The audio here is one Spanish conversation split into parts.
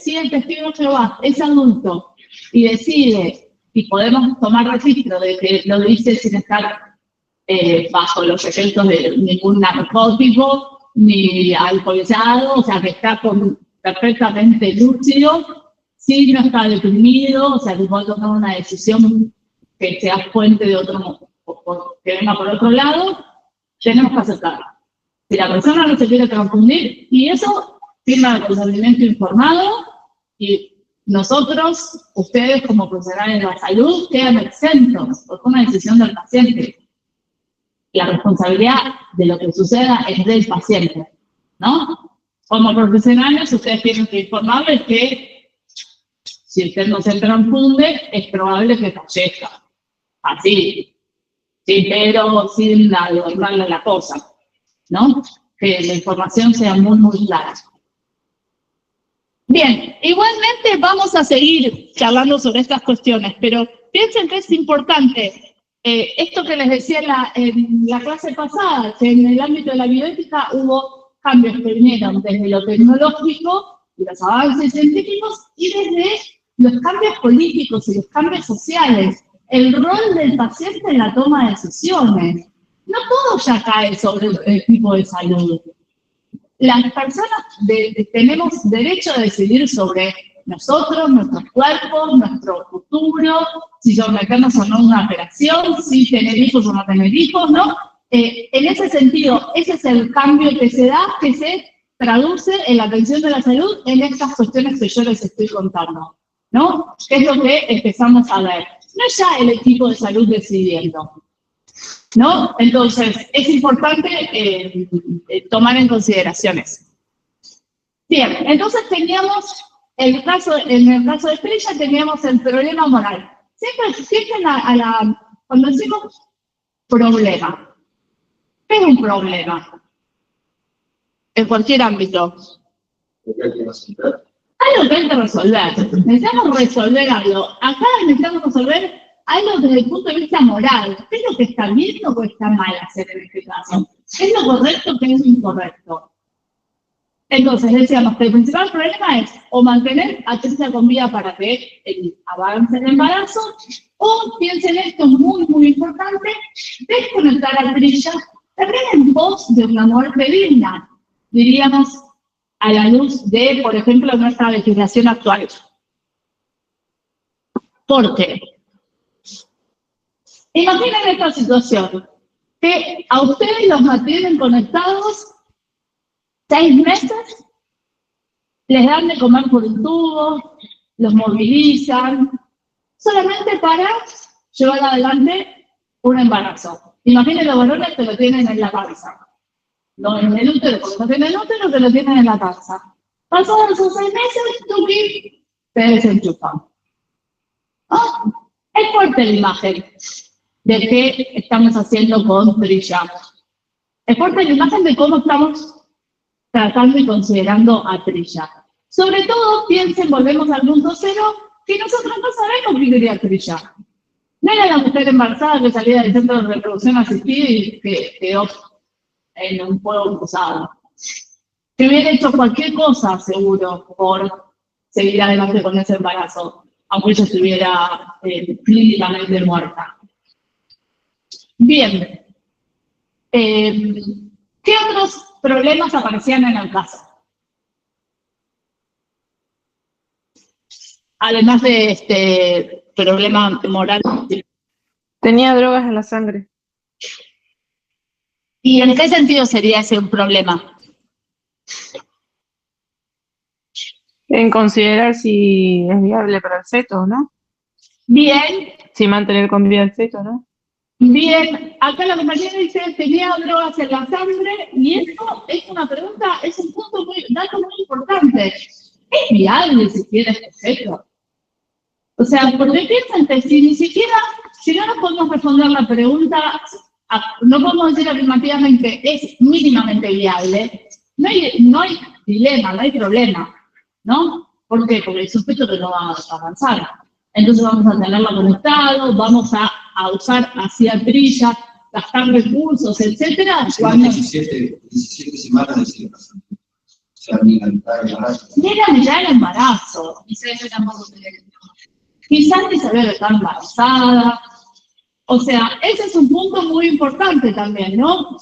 si el testigo de Jehová es adulto y decide, y podemos tomar registro de que lo dice sin estar bajo los efectos de ningún narcótico, ni alcoholizado, o sea, que está perfectamente lúcido, si no está deprimido, o sea, que puede tomar una decisión que sea fuente de otro, que venga por otro lado, tenemos que aceptarla. Si la persona no se quiere confundir, y eso firma el consentimiento informado, y nosotros, ustedes como profesionales de la salud, quedan exentos, porque es una decisión del paciente. La responsabilidad de lo que suceda es del paciente, ¿no? Como profesionales, ustedes tienen que informarles que si usted no se confunde, es probable que fallezca. Así, sí, pero sin adornarle la cosa, ¿no? Que la información sea muy, muy clara. Bien, igualmente vamos a seguir charlando sobre estas cuestiones, pero piensen que es importante esto que les decía en la clase pasada, que en el ámbito de la bioética hubo cambios que vinieron desde lo tecnológico y los avances científicos y desde los cambios políticos y los cambios sociales, el rol del paciente en la toma de decisiones. No todo ya cae sobre el tipo de salud. Las personas tenemos derecho a decidir sobre nosotros, nuestros cuerpos, nuestro futuro, si someternos o no a una operación, si tener hijos o no tener hijos, ¿no? En ese sentido, ese es el cambio que se da, que se traduce en la atención de la salud en estas cuestiones que yo les estoy contando, ¿no? ¿Qué es lo que empezamos a ver? No es ya el equipo de salud decidiendo, ¿no? Entonces, es importante tomar en consideraciones. Bien, entonces teníamos, en el caso de Estrella, teníamos el problema moral. Siempre cuando decimos problema, ¿qué es un problema? En cualquier ámbito. Algo que hay que resolver. Necesitamos resolver algo. Acá necesitamos resolver algo desde el punto de vista moral. ¿Qué es lo que está bien o que está mal hacer en este caso? ¿Qué es lo correcto o qué es lo incorrecto? Entonces, decíamos que el principal problema es o mantener a Trilla con vida para que avance el embarazo, o piensen esto muy, muy importante, desconectar a Trilla también en pos de una muerte digna, diríamos, a la luz de, por ejemplo, nuestra legislación actual. ¿Por qué? Imaginen esta situación, que a ustedes los mantienen conectados 6 meses, les dan de comer por un tubo, los movilizan, solamente para llevar adelante un embarazo. Imaginen los varones que lo tienen en la panza. No en el útero, porque no tienen el útero, que lo tienen en la panza. Pasados esos 6 meses, tuki, se desenchufan. ¿Oh? Es fuerte la imagen de qué estamos haciendo con Trilla. Es fuerte la imagen de cómo estamos tratando y considerando a Trilla. Sobre todo, piensen, volvemos al punto cero, que nosotros no sabemos qué quería Trilla. No era la mujer embarazada que salía del centro de reproducción asistida y que quedó en un fuego cruzado. Que hubiera hecho cualquier cosa, seguro, por seguir adelante con ese embarazo, aunque ella estuviera clínicamente muerta. Bien. ¿Qué otros problemas aparecían en el caso? Además de este problema moral. Tenía drogas en la sangre. ¿Y en qué sentido sería ese un problema? En considerar si es viable para el feto, ¿no? Bien. Si mantener con vida el feto, ¿no? Bien, acá la compañera dice tenía drogas en la sangre y esto es una pregunta, es un dato muy importante. ¿Es viable siquiera este feto? O sea, porque piensan que si no nos podemos responder la pregunta, no podemos decir afirmativamente es mínimamente viable, no hay dilema, no hay problema, ¿no? ¿Por qué? Porque el sospecho que no va a avanzar. Entonces vamos a tenerlo conectado, vamos a usar hacia Trilla, gastar recursos, etcétera. 17 semanas de celebración. Ni era mirar el embarazo. Quizás ni saber que está embarazada. O sea, ese es un punto muy importante también, ¿no?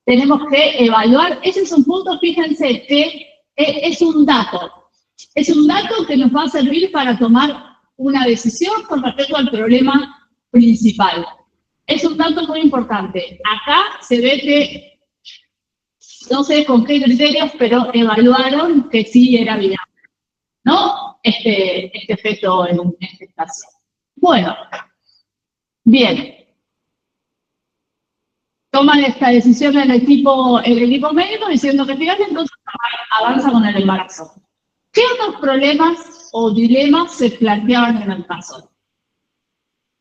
Tenemos que evaluar, ese es un punto, fíjense, que es un dato. Es un dato que nos va a servir para tomar una decisión con respecto al problema principal. Es un dato muy importante. Acá se ve que, no sé con qué criterios, pero evaluaron que sí era viable, ¿no? Este efecto en este caso. Bueno, bien. Toman esta decisión el equipo médico diciendo que fíjate, entonces avanza con el embarazo. ¿Qué otros problemas o dilemas se planteaban en el caso?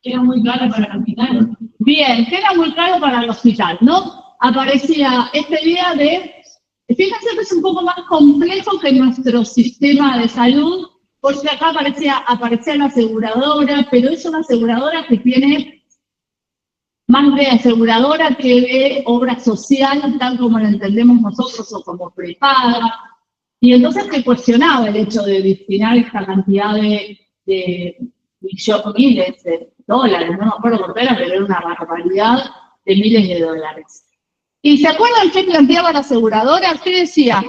Que era muy caro para el hospital. Bien, que era muy caro para el hospital, ¿no? Aparecía esta idea de, fíjense que es un poco más complejo que nuestro sistema de salud, porque acá aparecía la aseguradora, pero es una aseguradora que tiene más de aseguradora que de obra social, tal como la entendemos nosotros, o como prepaga. Y entonces se cuestionaba el hecho de destinar esta cantidad de miles de dólares, no me acuerdo por qué era, pero era una barbaridad de miles de dólares. ¿Y se acuerdan qué planteaba la aseguradora? ¿Qué decía?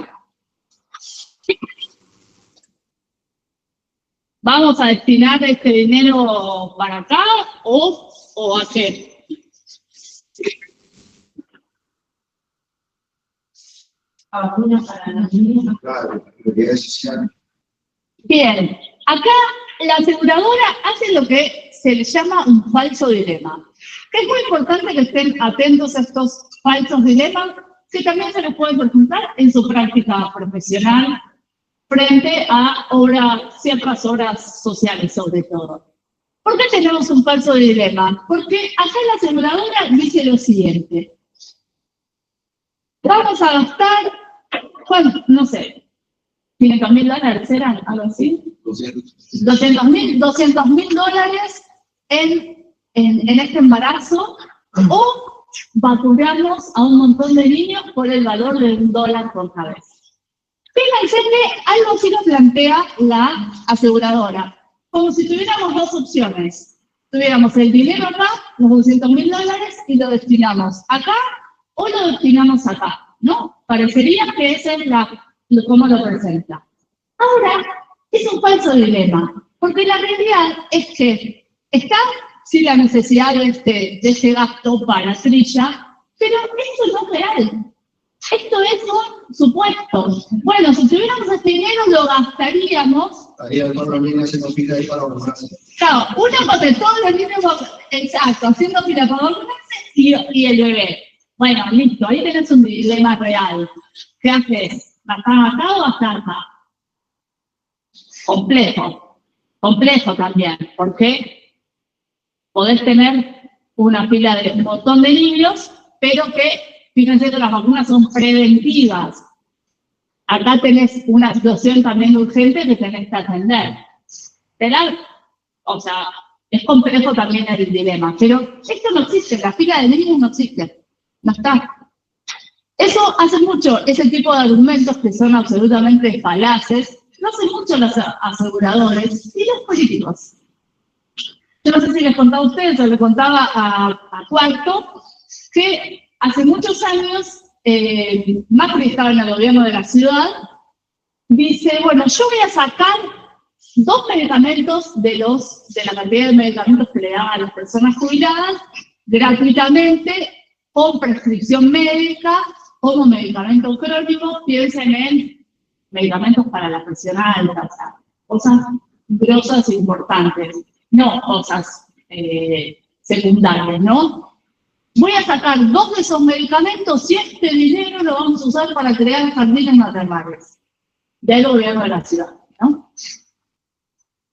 ¿Vamos a destinar este dinero para acá o a qué? A vacunas para los niños. Claro, prioridad social. Bien, acá la aseguradora hace lo que se le llama un falso dilema. Es muy importante que estén atentos a estos falsos dilemas, que también se les puede presentar en su práctica profesional frente a ciertas obras sociales, sobre todo. ¿Por qué tenemos un falso dilema? Porque acá la aseguradora dice lo siguiente. Vamos a gastar, bueno, no sé, $500.000, ¿eran algo así? 200.000 dólares en este embarazo, o vacunamos a un montón de niños por el valor de $1 por cabeza. Fíjense que algo así lo plantea la aseguradora, como si tuviéramos dos opciones. Tuviéramos el dinero acá, los $200.000, y lo destinamos acá o lo destinamos acá, ¿no? Parecería que esa es cómo lo presenta. Ahora, es un falso dilema, porque la realidad es que está sí la necesidad de este gasto para trilla, pero esto no es real. Esto es un supuesto. Bueno, si tuviéramos este dinero, lo gastaríamos. Haría todos los niños haciendo fila ahí para vacunarse. Claro, una cosa de todos los niños, exacto, haciendo fila para vacunarse y el bebé. Bueno, listo, ahí tenés un dilema real. ¿Qué haces? ¿Gastar acá o gastar acá? Complejo también, porque podés tener una fila de un montón de niños, pero que, fíjense que las vacunas son preventivas. Acá tenés una situación también urgente que tenés que atender. O sea, es complejo también el dilema, pero esto no existe, la fila de niños no existe, no está. Eso hace mucho, ese tipo de argumentos que son absolutamente falaces, lo hacen mucho los aseguradores y los políticos. Yo no sé si les contaba a ustedes o les contaba a Cuarto, que hace muchos años Macri estaba en el gobierno de la ciudad, dice, bueno, yo voy a sacar 2 medicamentos de la cantidad de medicamentos que le daban a las personas jubiladas gratuitamente, con prescripción médica, como medicamento crónico. Piensen en medicamentos para la presión alta, o sea, cosas grosas e importantes, no cosas secundarias, ¿no? Voy a sacar 2 de esos medicamentos y este dinero lo vamos a usar para crear jardines maternales del gobierno de la ciudad, ¿no?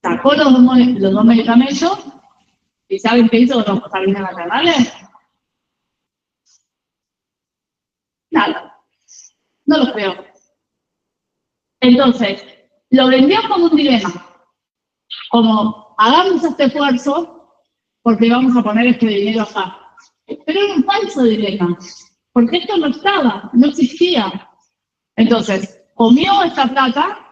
Sacó los 2 medicamentos y ¿saben qué hizo con los jardines maternales? Nada, no lo creo. Entonces, lo vendió como un dilema, como hagamos este esfuerzo porque vamos a poner este dinero acá. Pero era un falso dilema, porque esto no estaba, no existía. Entonces, comió esta plata,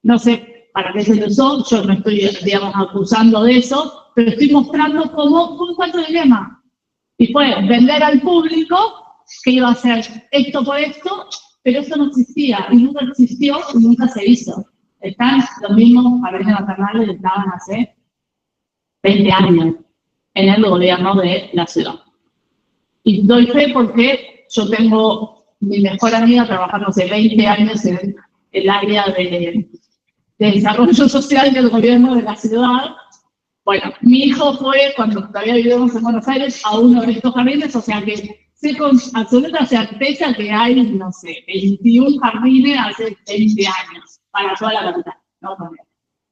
no sé para qué se lo usó, yo no estoy, digamos, acusando de eso, pero estoy mostrando cómo fue un falso dilema. Y fue vender al público que iba a hacer esto por esto, pero eso no existía, y nunca existió, y nunca se hizo. Están los mismos jardines maternales que estaban hace 20 años en el gobierno de la ciudad. Y doy fe porque yo tengo mi mejor amiga trabajando hace 20 años en el área de desarrollo social del gobierno de la ciudad. Bueno, mi hijo fue, cuando todavía vivíamos en Buenos Aires, a uno de estos jardines, o sea que sé con absoluta certeza que hay, no sé, 21 jardines hace 20 años para toda la capital, ¿no?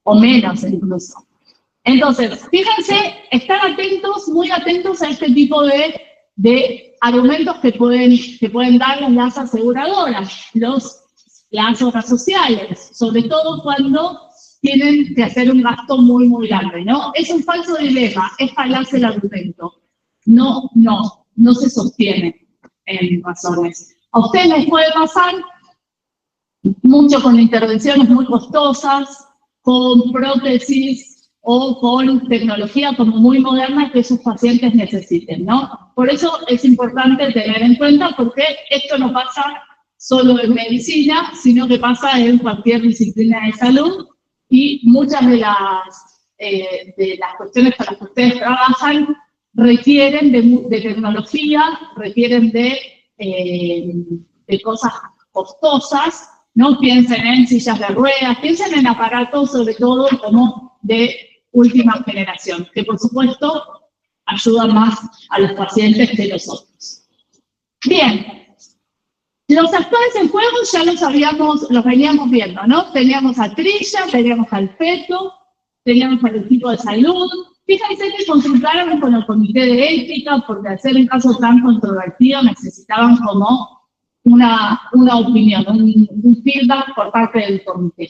O menos incluso. Entonces, fíjense, están atentos, muy atentos a este tipo de argumentos que pueden dar las aseguradoras, las obras sociales, sobre todo cuando tienen que hacer un gasto muy, muy grande, ¿no? Es un falso dilema, es falaz el argumento. No se sostiene en razones. A ustedes les puede pasar mucho con intervenciones muy costosas, con prótesis o con tecnología como muy moderna que sus pacientes necesiten, ¿no? Por eso es importante tener en cuenta porque esto no pasa solo en medicina, sino que pasa en cualquier disciplina de salud y muchas de las cuestiones para las que ustedes trabajan requieren de tecnología, requieren de cosas costosas, no piensen en sillas de ruedas, piensen en aparatos sobre todo como de última generación, que por supuesto ayudan más a los pacientes que los otros. Bien, los actores en juego ya los veníamos viendo, ¿no? Teníamos a Trilla, teníamos al feto, teníamos al equipo de salud. Fíjense que consultaron con el comité de ética, porque al ser un caso tan controvertido necesitaban como una opinión, un feedback por parte del comité.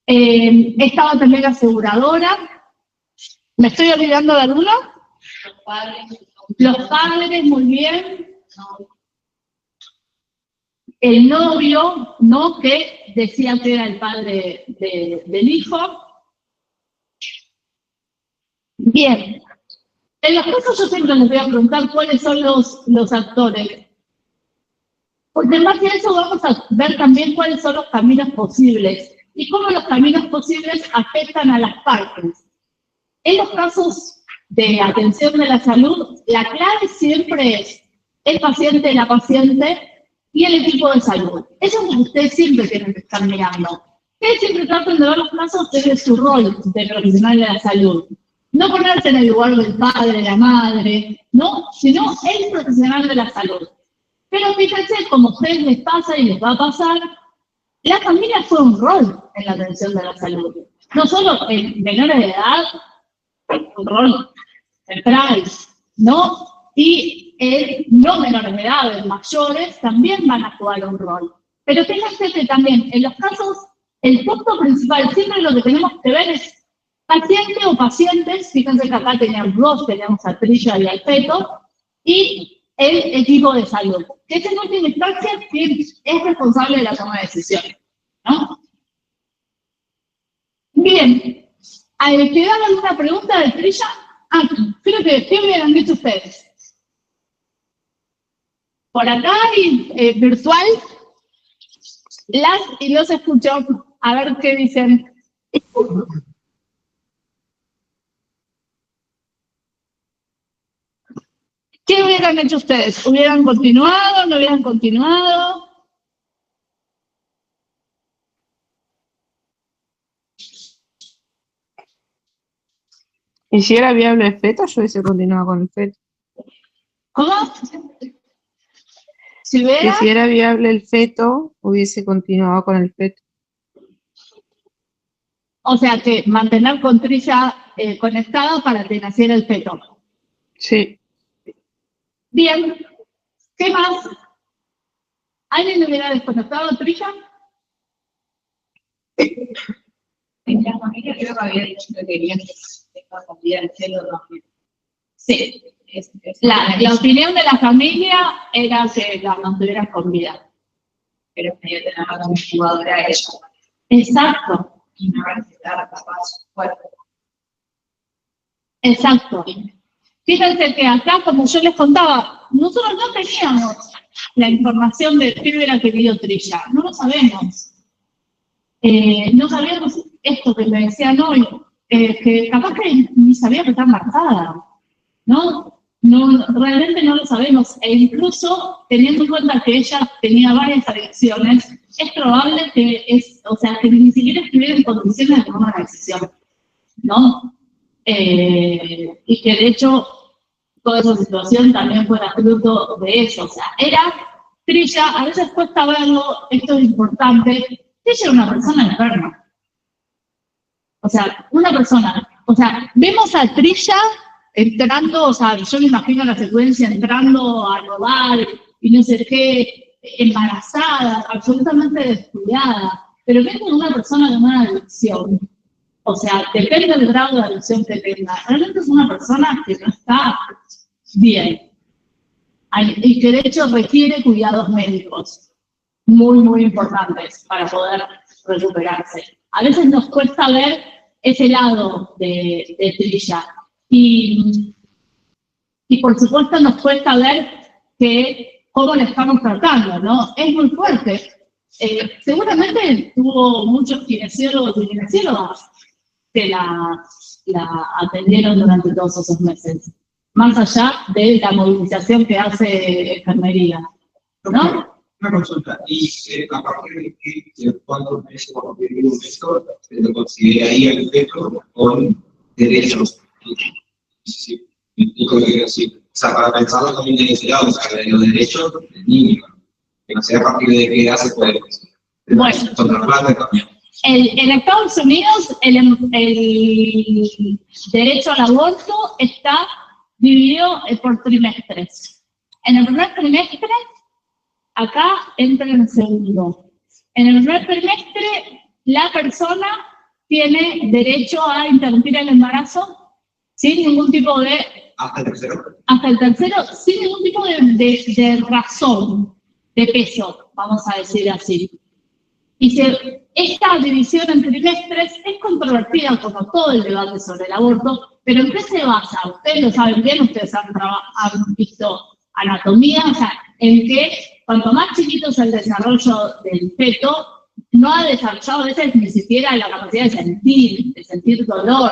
Estaba también la aseguradora. ¿Me estoy olvidando de alguno? Los padres, muy bien. El novio, ¿no? Que decía que era el padre del hijo. Bien. En los casos yo siempre les voy a preguntar cuáles son los actores. Porque en base a eso vamos a ver también cuáles son los caminos posibles y cómo los caminos posibles afectan a las partes. En los casos de atención de la salud, la clave siempre es el paciente, la paciente y el equipo de salud. Eso es lo que ustedes siempre tienen que estar mirando. Ustedes siempre tratan de ver los casos desde su rol de profesional de la salud. No ponerse en el lugar del padre, la madre, ¿no? Sino el profesional de la salud. Pero fíjense, como a ustedes les pasa y les va a pasar, la familia fue un rol en la atención de la salud. No solo en menores de edad, un rol central, ¿no? Y en no menores de edad, en mayores, también van a jugar un rol. Pero fíjense que también, en los casos, el punto principal, siempre lo que tenemos que ver es paciente o pacientes, fíjense que acá teníamos a Trilla y al feto, y el equipo de salud, que es en última instancia quien es responsable de la toma de decisiones, ¿no? Bien, ¿quedaron alguna pregunta de Trilla? Creo que, ¿qué hubieran dicho ustedes? Por acá y virtual, las y los escucho, a ver qué dicen. ¿Qué hubieran hecho ustedes? ¿Hubieran continuado? ¿No hubieran continuado? Y si era viable el feto, yo hubiese continuado con el feto. ¿Cómo? Si era viable el feto, hubiese continuado con el feto. O sea, que mantener con Trilla conectada para que naciera el feto. Sí. Bien. ¿Qué más? ¿Alguien le hubiera desconectado a Trilla? En la familia creo que había dicho que quería que esta comida el cielo no. Sí. La opinión de la familia era que la mantuvieran con vida. pero medio tenerla como jugadora a ella. Exacto, Y no respetar capaz su cuerpo. exacto. Fíjense que acá, como yo les contaba, nosotros no teníamos la información de qué hubiera querido Trilla, no lo sabemos. No sabíamos esto que me decían hoy, que capaz que ni sabía que está embarazada, ¿no? No, realmente no lo sabemos, e incluso teniendo en cuenta que ella tenía varias adicciones, es probable que que ni siquiera estuviera en condiciones de tomar una decisión, ¿no? Y que de hecho toda esa situación también fuera fruto de eso, o sea, Trilla, a veces cuesta verlo, esto es importante, Trilla era una persona enferma. O sea, vemos a Trilla entrando, o sea, yo me imagino la secuencia entrando a robar y no sé qué, embarazada, absolutamente descuidada, pero vemos una persona con una adicción. O sea, depende del grado de adicción que tenga. Realmente es una persona que no está bien y que de hecho requiere cuidados médicos muy, muy importantes para poder recuperarse. A veces nos cuesta ver ese lado de Trilla. Y por supuesto nos cuesta ver cómo le estamos tratando, ¿no? Es muy fuerte. Seguramente tuvo muchos kinesiólogos y kinesiólogas que la atendieron durante todos esos meses, más allá de la movilización que hace enfermería, ¿no? Una consulta, y a partir de que cuando meses o periodo un esto, se lo considera ahí al feto con derechos. Sí, me explico lo que quiero decir. O sea, para pensarlo también de ese lado, o sea, de los derechos del niño, que no sé a partir de qué edad se puede conseguir. Bueno. Contraparte también. En Estados Unidos, el derecho al aborto está dividido por trimestres. En el primer trimestre, acá entra en el segundo. En el primer trimestre, la persona tiene derecho a interrumpir el embarazo sin ningún tipo de... ¿Hasta el tercero? Hasta el tercero, sin ningún tipo de razón, de peso, vamos a decir así. Y esta división en trimestres es controvertida como todo el debate sobre el aborto, pero ¿en qué se basa? Ustedes lo saben bien, ustedes han visto anatomía, o sea, en que cuanto más chiquito es el desarrollo del feto, no ha desarrollado a veces ni siquiera la capacidad de sentir dolor.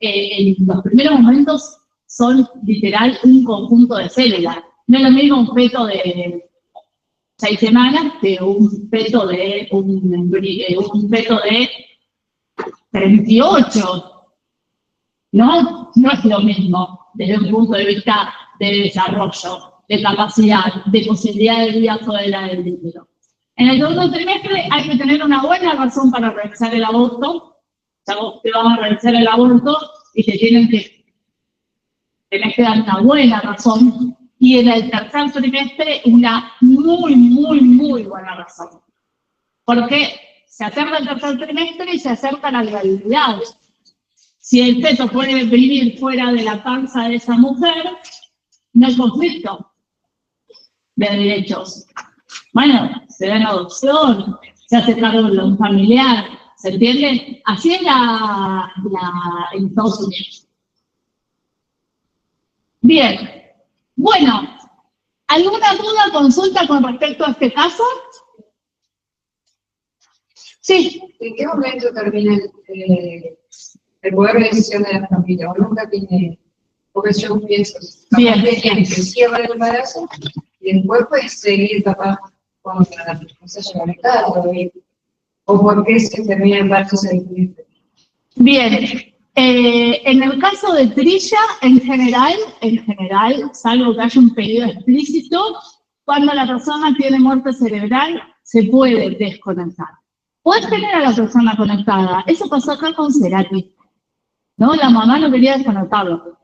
En los primeros momentos son literal un conjunto de células. No es lo mismo un feto de 6 semanas que un feto de 38. No es lo mismo desde un punto de vista de desarrollo, de capacidad, de posibilidad de vida fuera del útero. En el segundo trimestre hay que tener una buena razón para realizar el aborto. O sea, vos te vas a realizar el aborto y tenés que dar una buena razón. Y en el tercer trimestre, una muy, muy, muy buena razón. Porque se acerca el tercer trimestre y se acerca la viabilidad. Si el feto puede vivir fuera de la panza de esa mujer, no hay conflicto de derechos. Bueno, se da en adopción, se hace cargo de un familiar, ¿se entiende? Así es en Estados Unidos. Bien. Bueno, ¿alguna duda, consulta con respecto a este caso? Sí. ¿En qué momento termina el poder de decisión de la familia? ¿O nunca tiene? Porque yo pienso, Bien. Que cierra el embarazo y después puede seguir capaz cuando se haya conectado. ¿O por qué se termina el embarazo? Bien. En el caso de Trilla, en general, salvo que haya un pedido explícito, cuando la persona tiene muerte cerebral, se puede desconectar. Puedes tener a la persona conectada. Eso pasó acá con Cerati, ¿no? La mamá no quería desconectarlo.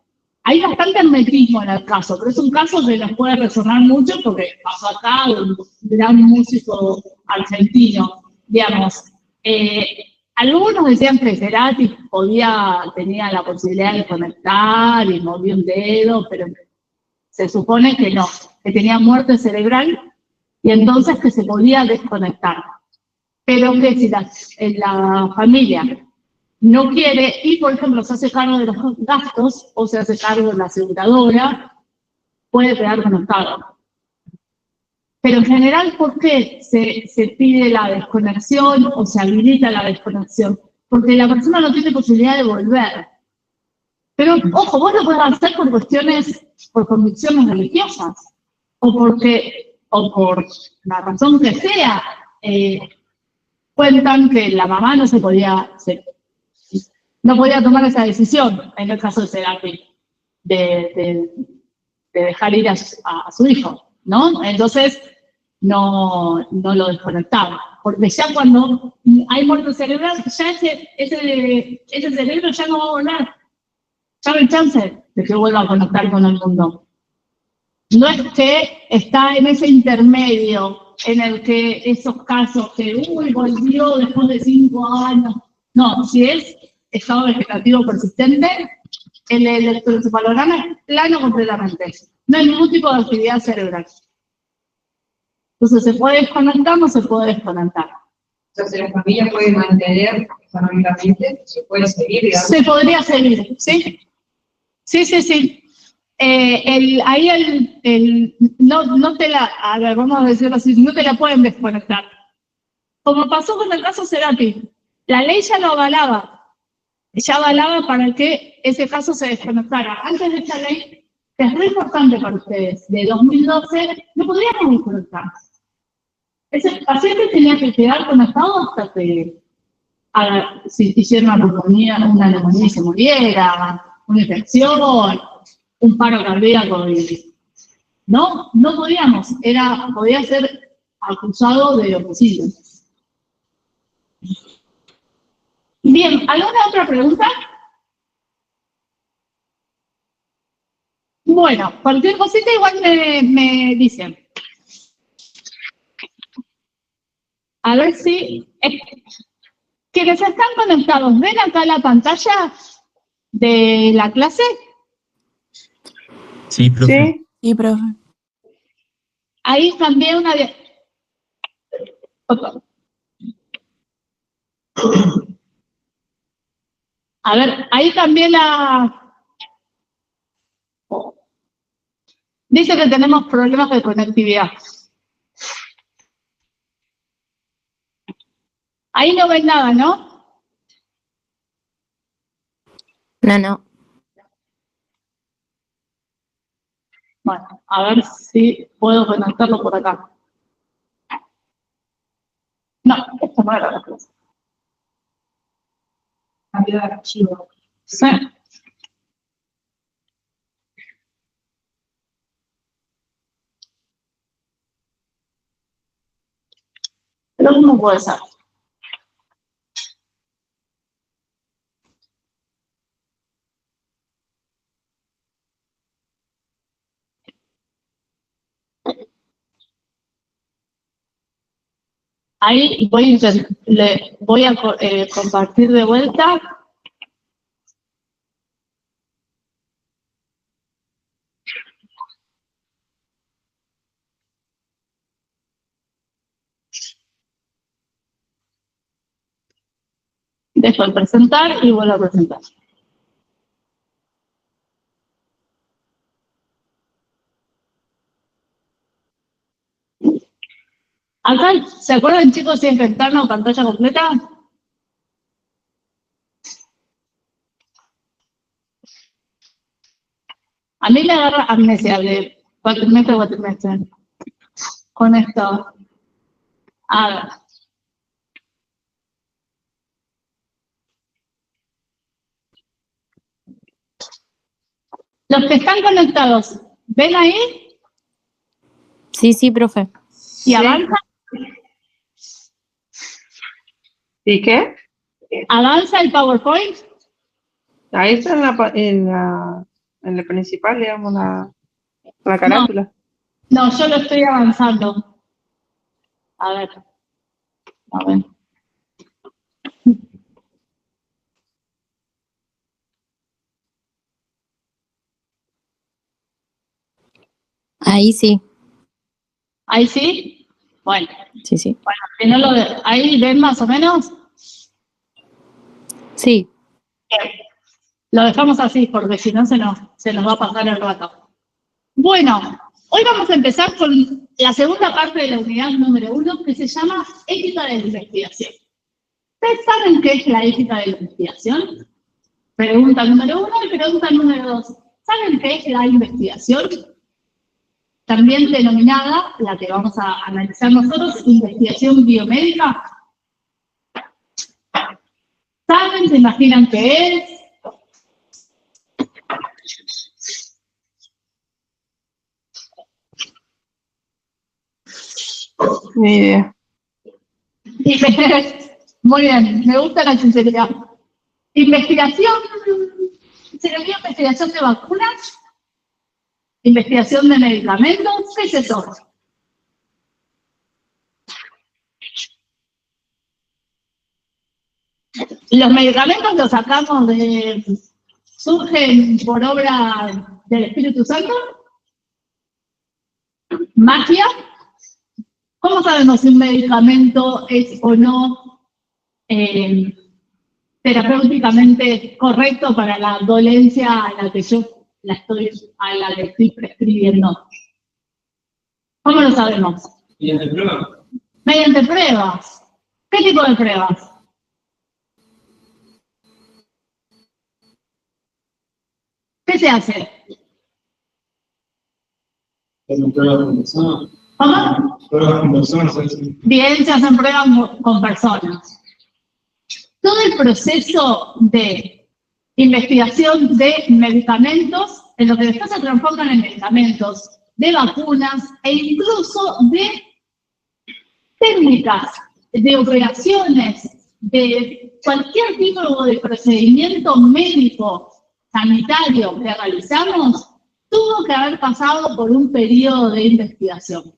Hay bastante hermetismo en el caso, pero es un caso que nos puede resonar mucho porque pasó acá un gran músico argentino, digamos. Algunos decían que Cerati tenía la posibilidad de conectar y movía un dedo, pero se supone que no, que tenía muerte cerebral y entonces que se podía desconectar. Pero que si la familia no quiere y, por ejemplo, se hace cargo de los gastos o se hace cargo de la aseguradora, puede quedar conectado. Pero en general, ¿por qué se pide la desconexión o se habilita la desconexión? Porque la persona no tiene posibilidad de volver. Pero, ojo, vos lo podés hacer por cuestiones, por convicciones religiosas, o por la razón que sea. Cuentan que la mamá no podía tomar esa decisión, en el caso de Serapi, de dejar ir a su hijo, ¿no? Entonces, no lo desconectaba. Porque ya cuando hay muerte cerebral, ya ese cerebro ya no va a volar. Ya no hay chance de que vuelva a conectar con el mundo. No es que está en ese intermedio en el que esos casos que, volvió después de 5 años. No, si es estado vegetativo persistente, el electroencefalograma es plano completamente. No hay ningún tipo de actividad cerebral. Entonces, ¿se puede desconectar o no se puede desconectar? Entonces, la familia puede mantener económicamente, se puede seguir, digamos. Se podría seguir, ¿sí? Sí. No te la, a ver, vamos a decirlo así, no te la pueden desconectar. Como pasó con el caso Serapi, la ley ya lo avalaba, para que ese caso se desconectara. Antes de esta ley, que es muy importante para ustedes, de 2012, no podríamos desconectar. Ese paciente tenía que quedar conectado hasta que si hiciera una neumonía y se muriera, una infección, un paro cardíaco. No podíamos, podía ser acusado de homicidio. Bien, ¿alguna otra pregunta? Bueno, cualquier cosita igual me dicen. A ver si... quienes están conectados, ¿ven acá la pantalla de la clase? Sí, profe. Sí. Sí, profe. Ahí cambié una... A ver, ahí cambié la... Dice que tenemos problemas de conectividad. Ahí no ven nada, ¿no? No. Bueno, a ver si puedo conectarlo por acá. No, esto no era la clase. Cambio de archivo. Sí. Pero ¿cómo puede ser? Ahí le voy a compartir de vuelta. Dejo de presentar y vuelvo a presentar. Acá, ¿se acuerdan, chicos, si es ventana o pantalla completa? A mí me agarra amnesia de cuatrimestre. Con esto. A ver. Los que están conectados, ¿ven ahí? Sí, profe. ¿Y avanza? ¿Y qué? ¿Avanza el PowerPoint? Ahí está en la principal, digamos, la carátula. No, yo lo estoy avanzando. A ver. Ahí sí. ¿Ahí sí? Bueno, Sí, sí. si no ahí ven más o menos. Sí. Lo dejamos así porque si no se nos va a pasar el rato. Bueno, hoy vamos a empezar con la segunda parte de la unidad número 1 que se llama ética de la investigación. ¿Ustedes saben qué es la ética de la investigación? Pregunta número 1 y pregunta número 2. ¿Saben qué es la investigación? También denominada, la que vamos a analizar nosotros, investigación biomédica. ¿Saben? ¿Se imaginan qué es? Ni idea. Muy bien, me gusta la sinceridad. Investigación, ¿se le dio investigación de vacunas? ¿Investigación de medicamentos? ¿Qué es eso? Los medicamentos los sacamos surgen por obra del Espíritu Santo. ¿Magia? ¿Cómo sabemos si un medicamento es o no terapéuticamente correcto para la dolencia a la que yo estoy prescribiendo? ¿Cómo lo sabemos? Mediante pruebas. Mediante pruebas. ¿Qué tipo de pruebas? ¿Qué se hace? Pruebas con personas. ¿Cómo? Pruebas con personas. Bien, se hacen pruebas con personas. Todo el proceso de investigación de medicamentos, en lo que después se transforman en medicamentos, de vacunas e incluso de técnicas, de operaciones, de cualquier tipo de procedimiento médico, sanitario que realizamos, tuvo que haber pasado por un periodo de investigación.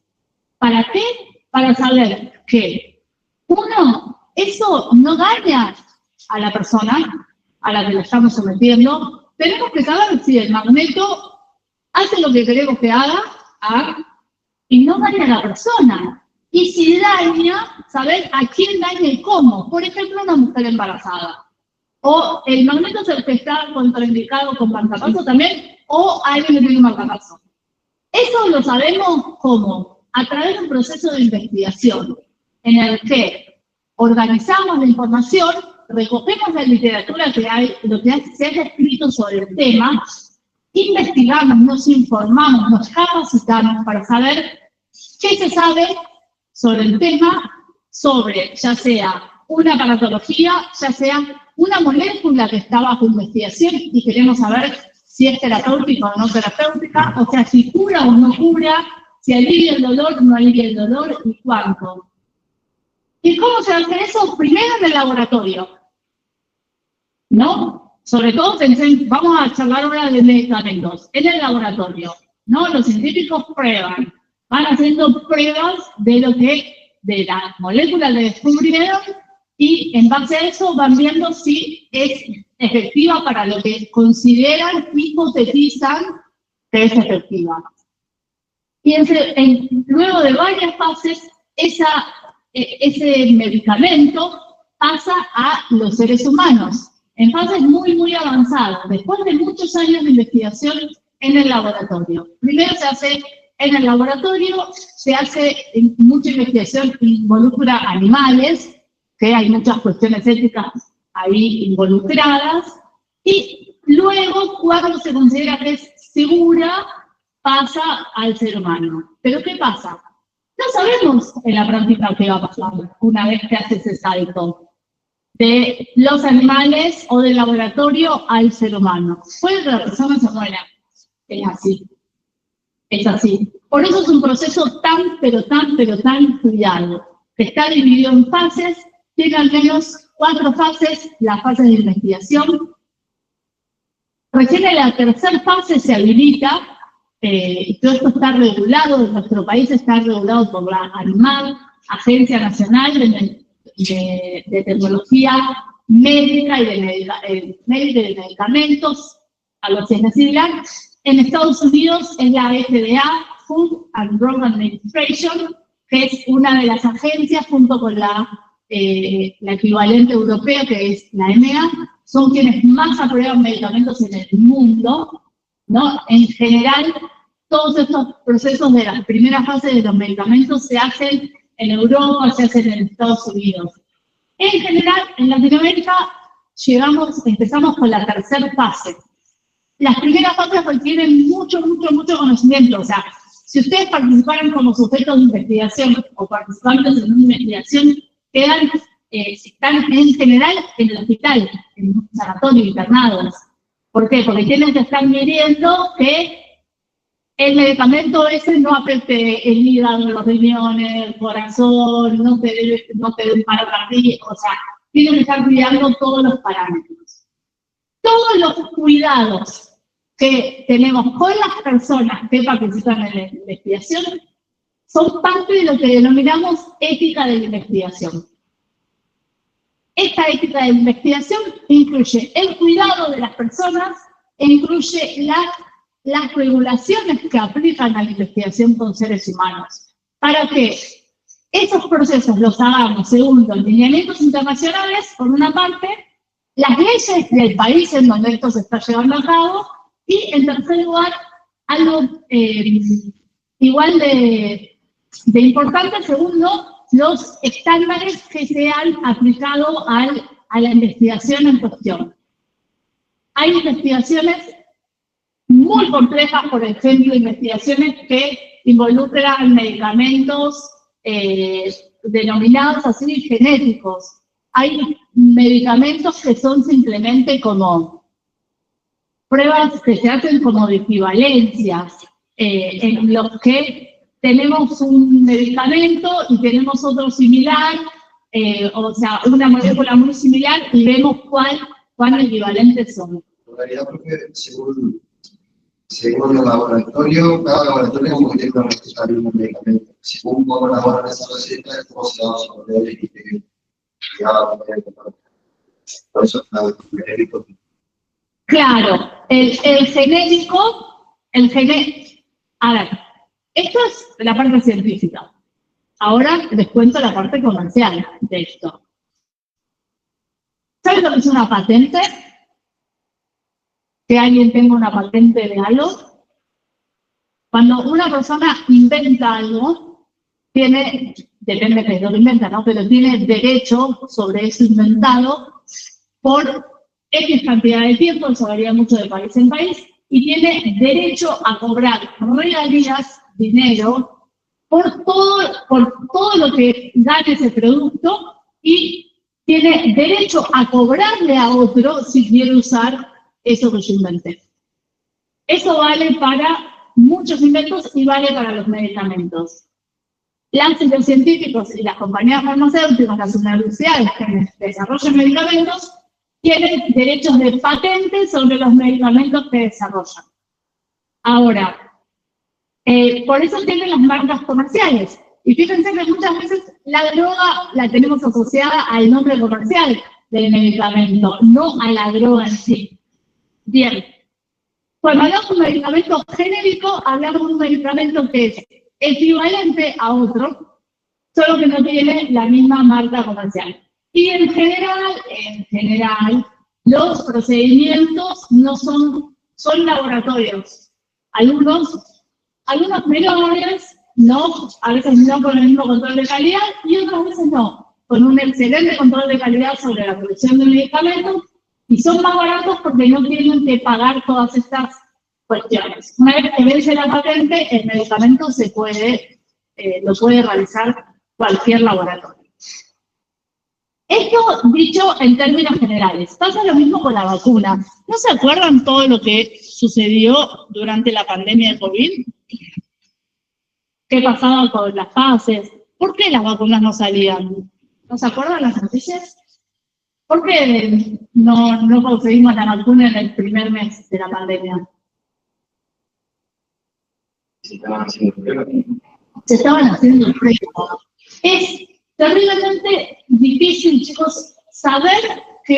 ¿Para qué? Para saber que, uno, eso no daña a la persona a la que lo estamos sometiendo. Tenemos que saber si el magneto hace lo que queremos que haga y no daña a la persona. Y si daña, saber a quién daña y cómo. Por ejemplo, una mujer embarazada. O el magneto es el que está contraindicado con marcapaso también, o alguien que tiene un marcapaso. Eso lo sabemos ¿cómo? A través de un proceso de investigación en el que organizamos la información, recogemos la literatura que hay, lo que se haya escrito sobre el tema, investigamos, nos informamos, nos capacitamos para saber qué se sabe sobre el tema, sobre ya sea una patología, ya sea una molécula que está bajo investigación y queremos saber si es terapéutica o no terapéutica, o sea, si cura o no cura, si alivia el dolor o no alivia el dolor y cuánto. ¿Y cómo se hace eso? Primero en el laboratorio, ¿no? Sobre todo, vamos a charlar ahora de medicamentos, en el laboratorio, ¿no? Los científicos prueban, van haciendo pruebas de las moléculas que descubrieron y en base a eso van viendo si es efectiva para lo que consideran, hipotetizan que es efectiva. Y luego de varias fases, ese medicamento pasa a los seres humanos, en fases muy, muy avanzadas, después de muchos años de investigación en el laboratorio. Primero se hace en el laboratorio, se hace mucha investigación que involucra animales, que hay muchas cuestiones éticas ahí involucradas, y luego, cuando se considera que es segura, pasa al ser humano. ¿Pero qué pasa? No sabemos en la práctica qué va a pasar una vez que hace ese salto de los animales o del laboratorio al ser humano. Puede que la persona se muera. Es así. Es así. Por eso es un proceso tan cuidado, que está dividido en fases, tiene al menos 4 fases, las fases de investigación. Recién en la tercera fase se habilita, y todo esto está regulado, en nuestro país está regulado por la ANMAT, Agencia Nacional de Tecnología Médica y de Medicamentos, algo así es decirla. En Estados Unidos es la FDA, Food and Drug Administration, que es una de las agencias, junto con la equivalente europea, que es la EMEA, son quienes más aprueban medicamentos en el mundo, ¿no? En general, todos estos procesos de las primeras fases de los medicamentos se hacen en Europa, se hacen en Estados Unidos. En general, en Latinoamérica, empezamos con la tercera fase. Las primeras fases requieren mucho conocimiento. O sea, si ustedes participaran como sujetos de investigación o participantes en una investigación, quedan, si están en general en el hospital, en un sanatorio, internados. ¿Por qué? Porque tienen que estar midiendo que el medicamento ese no afecte el hígado, los riñones, el corazón, no te dé un paro cardíaco, o sea, tienen que estar cuidando todos los parámetros. Todos los cuidados que tenemos con las personas que participan en la investigación son parte de lo que denominamos ética de la investigación. Esta ética de la investigación incluye el cuidado de las personas e incluye las regulaciones que aplican a la investigación con seres humanos, para que esos procesos los hagamos según los lineamientos internacionales, por una parte, las leyes del país en donde esto se está llevando a cabo, y en tercer lugar, algo igual de importante, segundo, los estándares que se han aplicado a la investigación en cuestión. Hay investigaciones muy complejas, por ejemplo, investigaciones que involucran medicamentos denominados así genéticos. Hay medicamentos que son simplemente como pruebas que se hacen como de equivalencias, en los que tenemos un medicamento y tenemos otro similar, o sea, una molécula muy similar, y vemos cuán equivalentes son. En realidad, porque según el laboratorio, cada laboratorio como que tiene una receta de un medicamento. Según cómo elaboran esa receta, es como se va a poner y por eso el genérico. Claro, el genérico, a ver, esto es la parte científica. Ahora les cuento la parte comercial de esto. ¿Saben lo que es una patente? Que alguien tenga una patente de algo. Cuando una persona inventa algo, depende de lo que inventa, ¿no? Pero tiene derecho sobre eso inventado por X cantidad de tiempo, eso varía mucho de país en país, y tiene derecho a cobrar regalías, dinero, por todo lo que gane ese producto, y tiene derecho a cobrarle a otro si quiere usar eso que yo inventé. Eso vale para muchos inventos y vale para los medicamentos. Los científicos y las compañías farmacéuticas, las universidades que desarrollan medicamentos, tienen derechos de patente sobre los medicamentos que desarrollan. Ahora, por eso tienen las marcas comerciales. Y fíjense que muchas veces la droga la tenemos asociada al nombre comercial del medicamento, no a la droga en sí. Bien, cuando hablamos de un medicamento genérico, hablamos de un medicamento que es equivalente a otro, solo que no tiene la misma marca comercial. Y en general, los procedimientos no son laboratorios. Algunos menores, no, a veces no con el mismo control de calidad, y otras veces no, con un excelente control de calidad sobre la producción de medicamentos, y son más baratos porque no tienen que pagar todas estas cuestiones. Una vez que vence la patente, el medicamento lo puede realizar cualquier laboratorio. Esto dicho en términos generales. Pasa lo mismo con la vacuna. ¿No se acuerdan todo lo que sucedió durante la pandemia de COVID? ¿Qué pasaba con las fases? ¿Por qué las vacunas no salían? ¿No se acuerdan las noticias? ¿Por qué no conseguimos la vacuna en el primer mes de la pandemia? Se estaban haciendo pruebas. Es terriblemente difícil, chicos, saber qué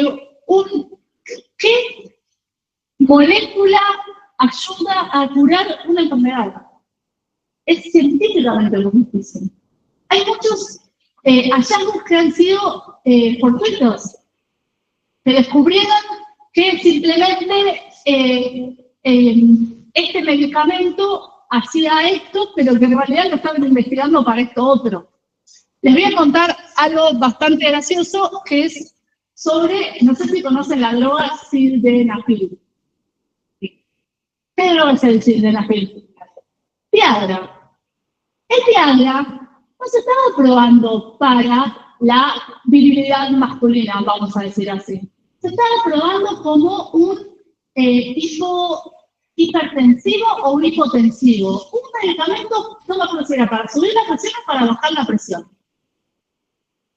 molécula ayuda a curar una enfermedad. Es científicamente muy difícil. hay muchos hallazgos que han sido fortuitos, que descubrieron que simplemente este medicamento hacía esto, pero que en realidad lo estaban investigando para esto otro. Les voy a contar algo bastante gracioso, que es sobre, no sé si conocen la droga sildenafil. ¿Qué droga es el sildenafil? Viagra. El Viagra no se estaba probando para la virilidad masculina, vamos a decir así. Se estaba probando como un tipo hipertensivo o un hipotensivo. Un medicamento, no lo considera para subir la presión o para bajar la presión.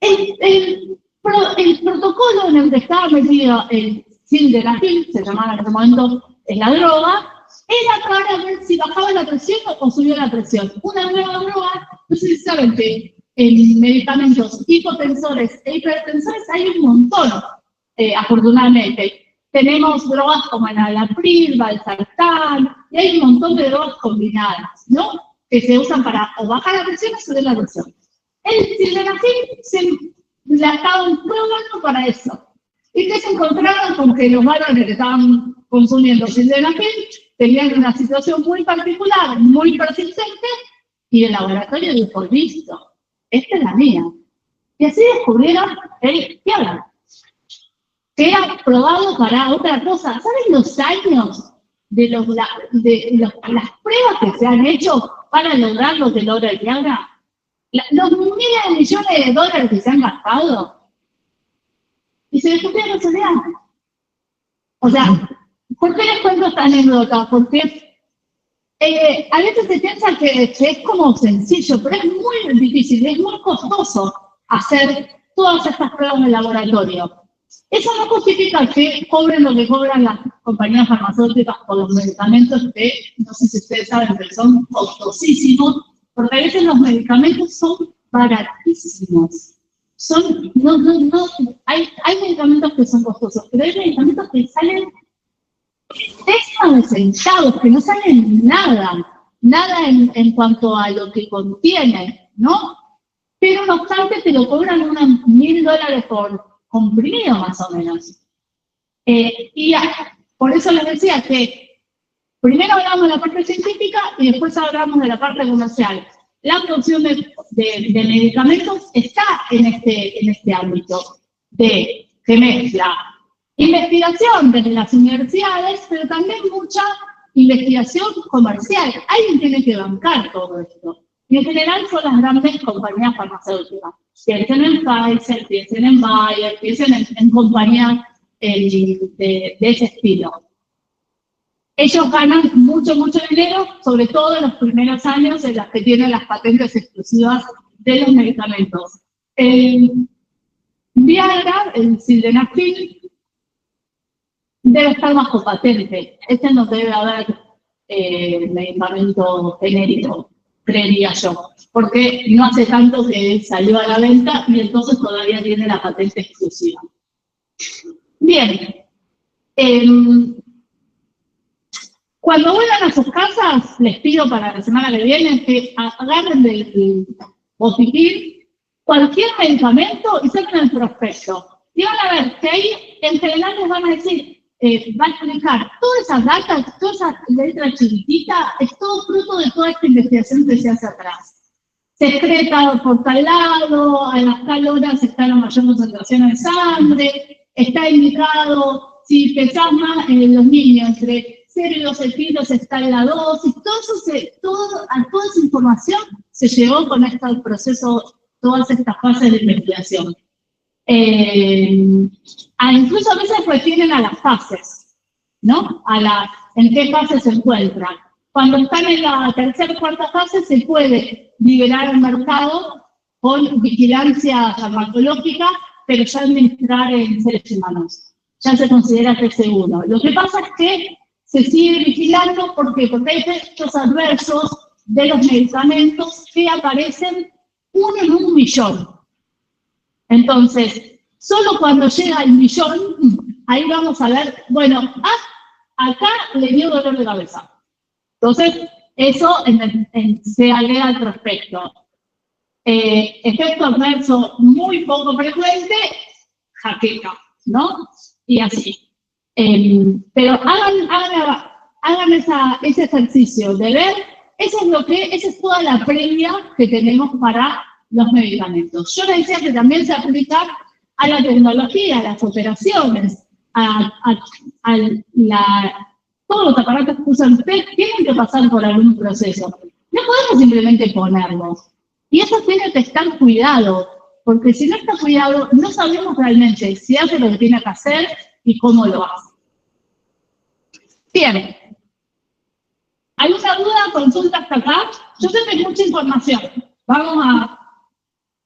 El protocolo en el que estaba metido el sildenafil, se llamaba en ese momento la droga, era para ver si bajaba la presión o subía la presión. Una nueva droga, no sé si saben que en medicamentos hipotensores e hipertensores hay un montón, afortunadamente. Tenemos drogas como el Alapril, Valsartán, y hay un montón de drogas combinadas, ¿no? Que se usan para o bajar la presión o subir la presión. El sildenafil la estaban probando para eso. ¿Y qué se encontraron? Con que los varones que estaban consumiendo sildenafil tenían una situación muy particular, muy persistente, y el laboratorio dijo, listo, esta es la mía. Y así descubrieron el Viagra, que era probado para otra cosa. ¿Saben los años de las pruebas que se han hecho para lograr lo que logra el Viagra? Los miles de millones de dólares que se han gastado, y se descubrieron que se vean. O sea, ¿por qué les cuento esta anécdota? Porque a veces se piensa que es como sencillo, pero es muy difícil, es muy costoso hacer todas estas pruebas en el laboratorio. Eso no justifica que cobren lo que cobran las compañías farmacéuticas por los medicamentos que, no sé si ustedes saben, pero son costosísimos, porque a veces los medicamentos son baratísimos. Hay medicamentos que son costosos, pero hay medicamentos que salen décimas de centavos, que no salen nada en cuanto a lo que contiene, ¿no? Pero no obstante te lo cobran unos $1.000 por comprimido, más o menos. Por eso les decía que primero hablamos de la parte científica y después hablamos de la parte comercial. La producción de medicamentos está en este ámbito que mezcla investigación desde las universidades, pero también mucha investigación comercial. Alguien tiene que bancar todo esto. Y en general son las grandes compañías farmacéuticas. Piensen en Pfizer, piensen en Bayer, piensen en compañías de ese estilo. Ellos ganan mucho dinero, sobre todo en los primeros años en los que tienen las patentes exclusivas de los medicamentos. El Viagra, el sildenafil, debe estar bajo patente. No debe haber medicamento genérico, creería yo, porque no hace tanto que salió a la venta y entonces todavía tiene la patente exclusiva. Bien. Cuando vuelvan a sus casas, les pido para la semana que viene que agarren del botiquín cualquier medicamento y saquen el prospecto. Y van a ver que ahí en general les van a decir, va a explicar todas esas datas, todas esas letras chiquititas, es todo fruto de toda esta investigación que se hace atrás. Se excreta por tal lado, a las tal horas está la mayor concentración de sangre, está indicado si pesas más en los niños entre 0 y 12 kilos está en la dosis, toda esa información se llevó con este proceso, todas estas fases de investigación. Incluso a veces refieren a las fases, ¿no? En qué fase se encuentran. Cuando están en la tercera o cuarta fase se puede liberar al mercado con vigilancia farmacológica, pero ya administrar en seres humanos. Ya se considera que es seguro. Lo que pasa es que se sigue vigilando, ¿por qué? Porque hay efectos adversos de los medicamentos que aparecen 1 en 1 millón. Entonces, solo cuando llega el 1 millón, ahí vamos a ver, bueno, acá le dio dolor de cabeza. Entonces, eso se agrega al prospecto. efecto adverso muy poco frecuente, jaqueca, ¿no? Y así. Pero hagan ese ejercicio de ver, esa es toda la previa que tenemos para los medicamentos. Yo les decía que también se aplica a la tecnología, a las operaciones, todos los aparatos que usan ustedes tienen que pasar por algún proceso. No podemos simplemente ponerlos. Y eso tiene que estar cuidado, porque si no está cuidado, no sabemos realmente si hace lo que tiene que hacer y cómo lo hace. Bien. ¿Alguna duda, consulta hasta acá? Yo sé que hay mucha información. Vamos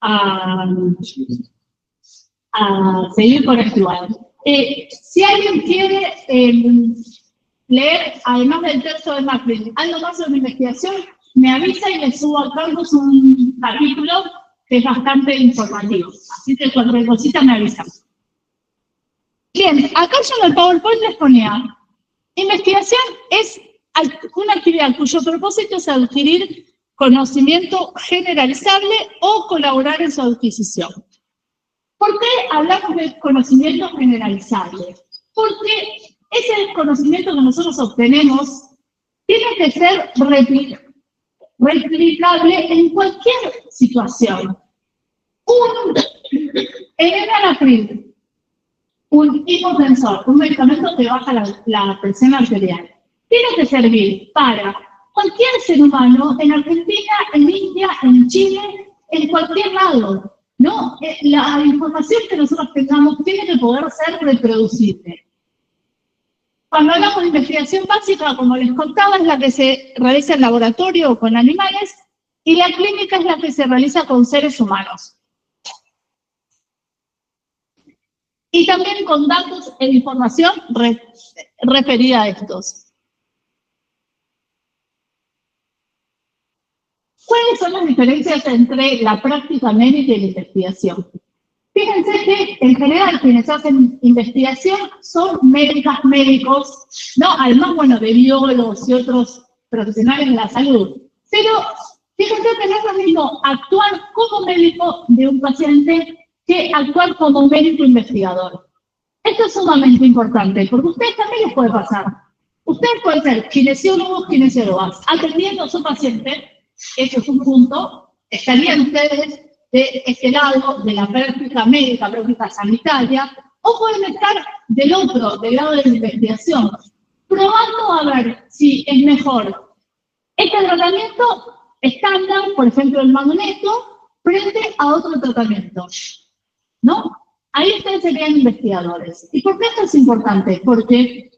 a seguir por este lugar. Si alguien quiere leer, además del texto de Macri, algo más sobre investigación, me avisa y le subo a Carlos un capítulo que es bastante informativo. Así que cualquier cosita me avisan. Bien, acá yo en el PowerPoint les ponía, investigación es una actividad cuyo propósito es adquirir conocimiento generalizable o colaborar en su adquisición. ¿Por qué hablamos de conocimiento generalizable? Porque ese conocimiento que nosotros obtenemos tiene que ser replicable en cualquier situación. En el Enalapril, un hipotensor, un medicamento que baja la presión arterial, tiene que servir para cualquier ser humano en Argentina, en India, en Chile, en cualquier lado, ¿no? La información que nosotros tengamos tiene que poder ser reproducible. Cuando hablamos de investigación básica, como les contaba, es la que se realiza en laboratorio o con animales, y la clínica es la que se realiza con seres humanos. Y también con datos e información referida a estos. ¿Cuáles son las diferencias entre la práctica médica y la investigación? Fíjense que en general quienes hacen investigación son médicos, ¿no? Además, bueno, de biólogos y otros profesionales de la salud. Pero fíjense que no es lo mismo actuar como médico de un paciente que actuar como médico investigador. Esto es sumamente importante, porque a ustedes también les puede pasar. Ustedes pueden ser kinesiólogas, atendiendo a su paciente. Eso es un punto. Estarían ustedes de este lado, de la práctica médica, práctica sanitaria, o pueden estar del lado de la investigación, probando a ver si es mejor este tratamiento estándar, por ejemplo el magneto, frente a otro tratamiento, ¿no? Ahí ustedes serían investigadores. ¿Y por qué esto es importante? Porque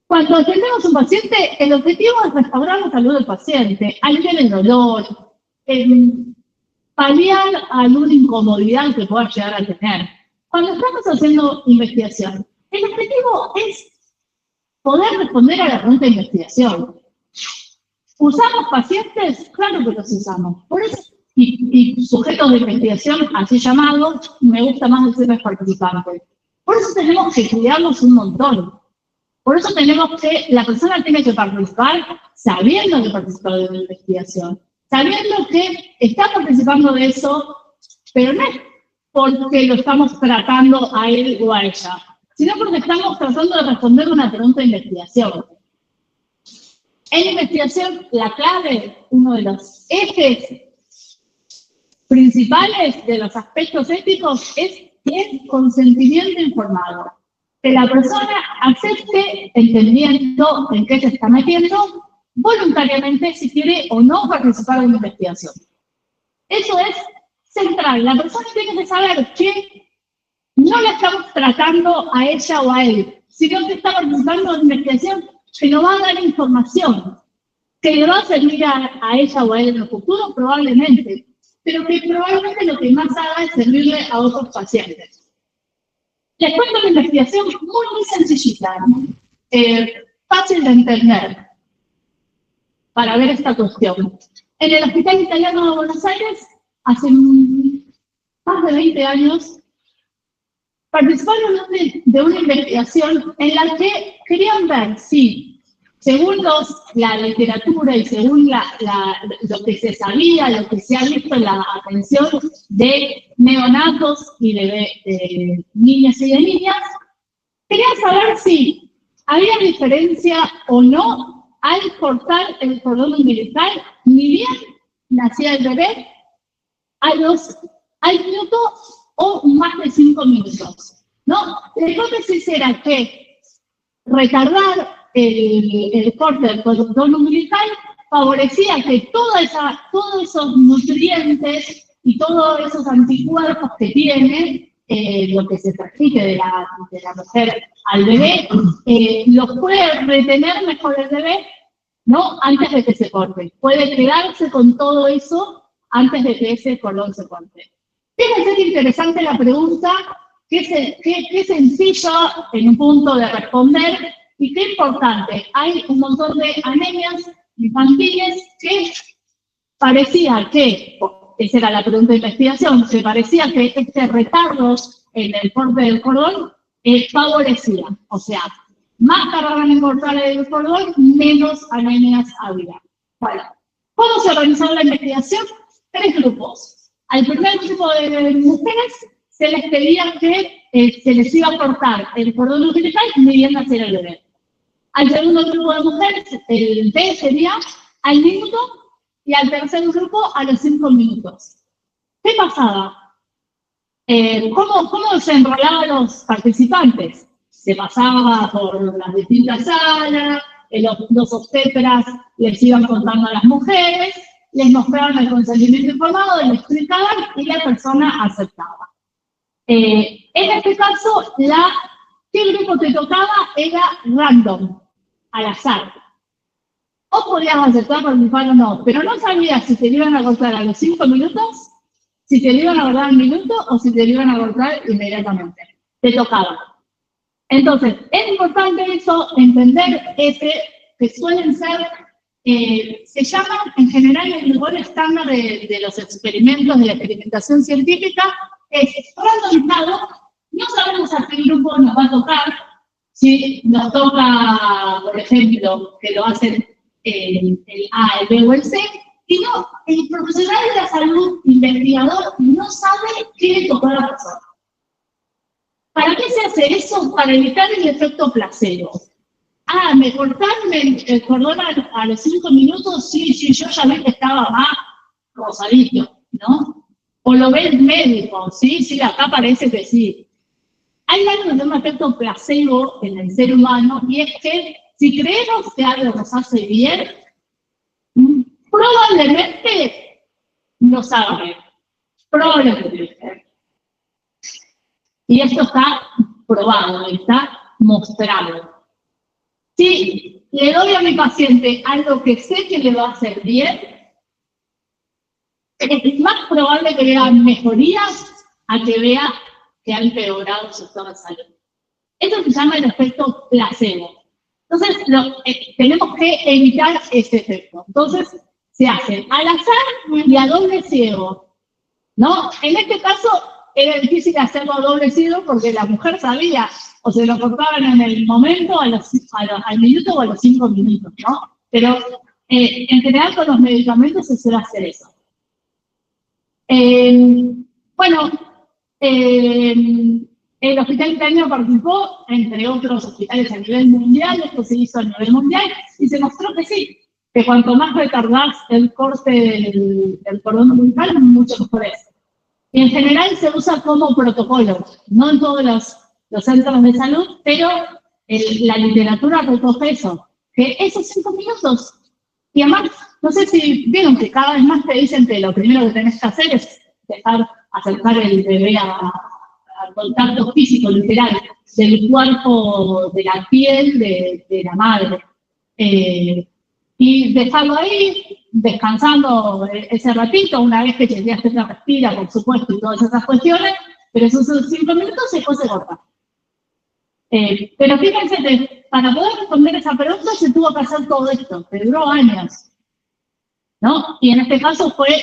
cuando atendemos a un paciente, el objetivo es restaurar la salud del paciente, aliviar el dolor, paliar alguna incomodidad que pueda llegar a tener. Cuando estamos haciendo investigación, el objetivo es poder responder a la pregunta de investigación. ¿Usamos pacientes? Claro que los usamos. Por eso, y sujetos de investigación, así llamados, me gusta más decirles participantes. Por eso tenemos que cuidarlos un montón. Por eso tenemos que, la persona tiene que participar sabiendo que participa de una investigación, sabiendo que está participando de eso, pero no es porque lo estamos tratando a él o a ella, sino porque estamos tratando de responder una pregunta de investigación. En investigación, la clave, uno de los ejes principales de los aspectos éticos es el consentimiento informado. Que la persona acepte, entendiendo en qué se está metiendo, voluntariamente si quiere o no participar en la investigación. Eso es central. La persona tiene que saber que no la estamos tratando a ella o a él, sino que está participando en la investigación que nos va a dar información, que le va a servir a ella o a él en el futuro, probablemente, pero que probablemente lo que más haga es servirle a otros pacientes. Les cuento una investigación muy sencillita, fácil de entender, para ver esta cuestión. En el Hospital Italiano de Buenos Aires, hace más de 20 años, participaron de una investigación en la que querían ver si según la literatura y según lo que se sabía, lo que se ha visto en la atención de neonatos y de niñas y de niñas, quería saber si había diferencia o no al cortar el cordón umbilical, ni bien nacía el bebé, al minuto o más de 5 minutos, ¿no? La hipótesis era que retardar el corte del cordón umbilical favorecía que todos esos nutrientes y todos esos anticuerpos que tiene lo que se transmite de la mujer al bebé, los puede retener mejor el bebé, ¿no? Antes de que se corte. Puede quedarse con todo eso antes de que ese cordón se corte. Fíjense qué interesante la pregunta, qué sencillo en un punto de responder y qué importante. Hay un montón de anemias infantiles que parecía que, esa era la pregunta de investigación, que parecía que este retardo en el corte del cordón favorecía. O sea, más tardaban en cortar el cordón, menos anemias había. Bueno, ¿cómo se organizó la investigación? 3 grupos. Al primer grupo de mujeres se les pedía que se les iba a cortar el cordón umbilical ni bien nacer el bebé. Al segundo grupo de mujeres, el B sería al minuto, y al tercer grupo a los 5 minutos. ¿Qué pasaba? ¿Cómo se enrolaban los participantes? Se pasaba por las distintas salas, los obstetras les iban contando a las mujeres, les mostraban el consentimiento informado, les explicaban y la persona aceptaba. En este caso, ¿qué grupo te tocaba? Era random, al azar. O podías aceptar, participar o no, pero no sabías si te iban a cortar a los 5 minutos, si te lo iban a cortar al minuto o si te lo iban a cortar inmediatamente. Te tocaba. Entonces, es importante eso, entender que suelen ser, se llaman en general el lugar estándar de los experimentos, de la experimentación científica, es randomizado, no sabemos a qué grupo nos va a tocar, si nos toca, por ejemplo, que lo hacen el A, el B o el C, y no, el profesional de la salud, investigador, no sabe qué le tocó a la persona. ¿Para qué se hace eso? Para evitar el efecto placebo. ¿Me cortaron el cordón a los 5 minutos? Sí, yo ya vi que estaba más rosadito, ¿no? O lo ve el médico, sí, acá parece que sí. Hay algo de un efecto placebo en el ser humano, y es que si creemos que algo nos hace bien, probablemente nos haga bien. Probablemente. Y esto está probado, está mostrado. Si le doy a mi paciente algo que sé que le va a hacer bien, es más probable que vea mejorías a que vea que ha empeorado su estado de salud. Esto se llama el efecto placebo. Entonces, tenemos que evitar ese efecto. Entonces, se hacen al azar y a doble ciego, ¿no? En este caso, era difícil hacerlo a doble ciego porque la mujer sabía, o se lo cortaban en el momento, al minuto o a los 5 minutos, ¿no? Pero, en general, con los medicamentos se suele hacer eso. Bueno, el Hospital Italiano participó, entre otros hospitales a nivel mundial, esto se hizo a nivel mundial, y se mostró que sí, que cuanto más retardás el corte del cordón umbilical, mucho mejor es. Y en general se usa como protocolo, no en todos los centros de salud, pero la literatura recoge eso, que esos 5 minutos, y además, no sé si vieron que cada vez más te dicen que lo primero que tenés que hacer es dejar acercar el bebé al contacto físico, literal, del cuerpo, de la piel de la madre. Y dejarlo ahí, descansando ese ratito, una vez que ya se respira, por supuesto, y todas esas cuestiones, pero esos 5 minutos y después se corta. Pero fíjense que para poder responder esa pregunta se tuvo que hacer todo esto, que duró años, ¿no? Y en este caso fue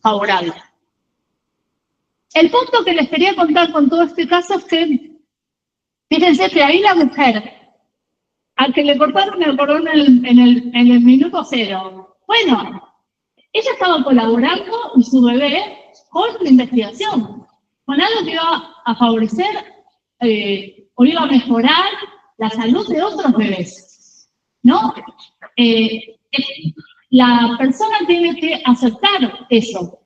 favorable. El punto que les quería contar con todo este caso es que, fíjense que ahí la mujer, al que le cortaron el cordón en el minuto 0. Bueno, ella estaba colaborando y su bebé con la investigación, con algo que iba a favorecer o iba a mejorar la salud de otros bebés, ¿no? La persona tiene que aceptar eso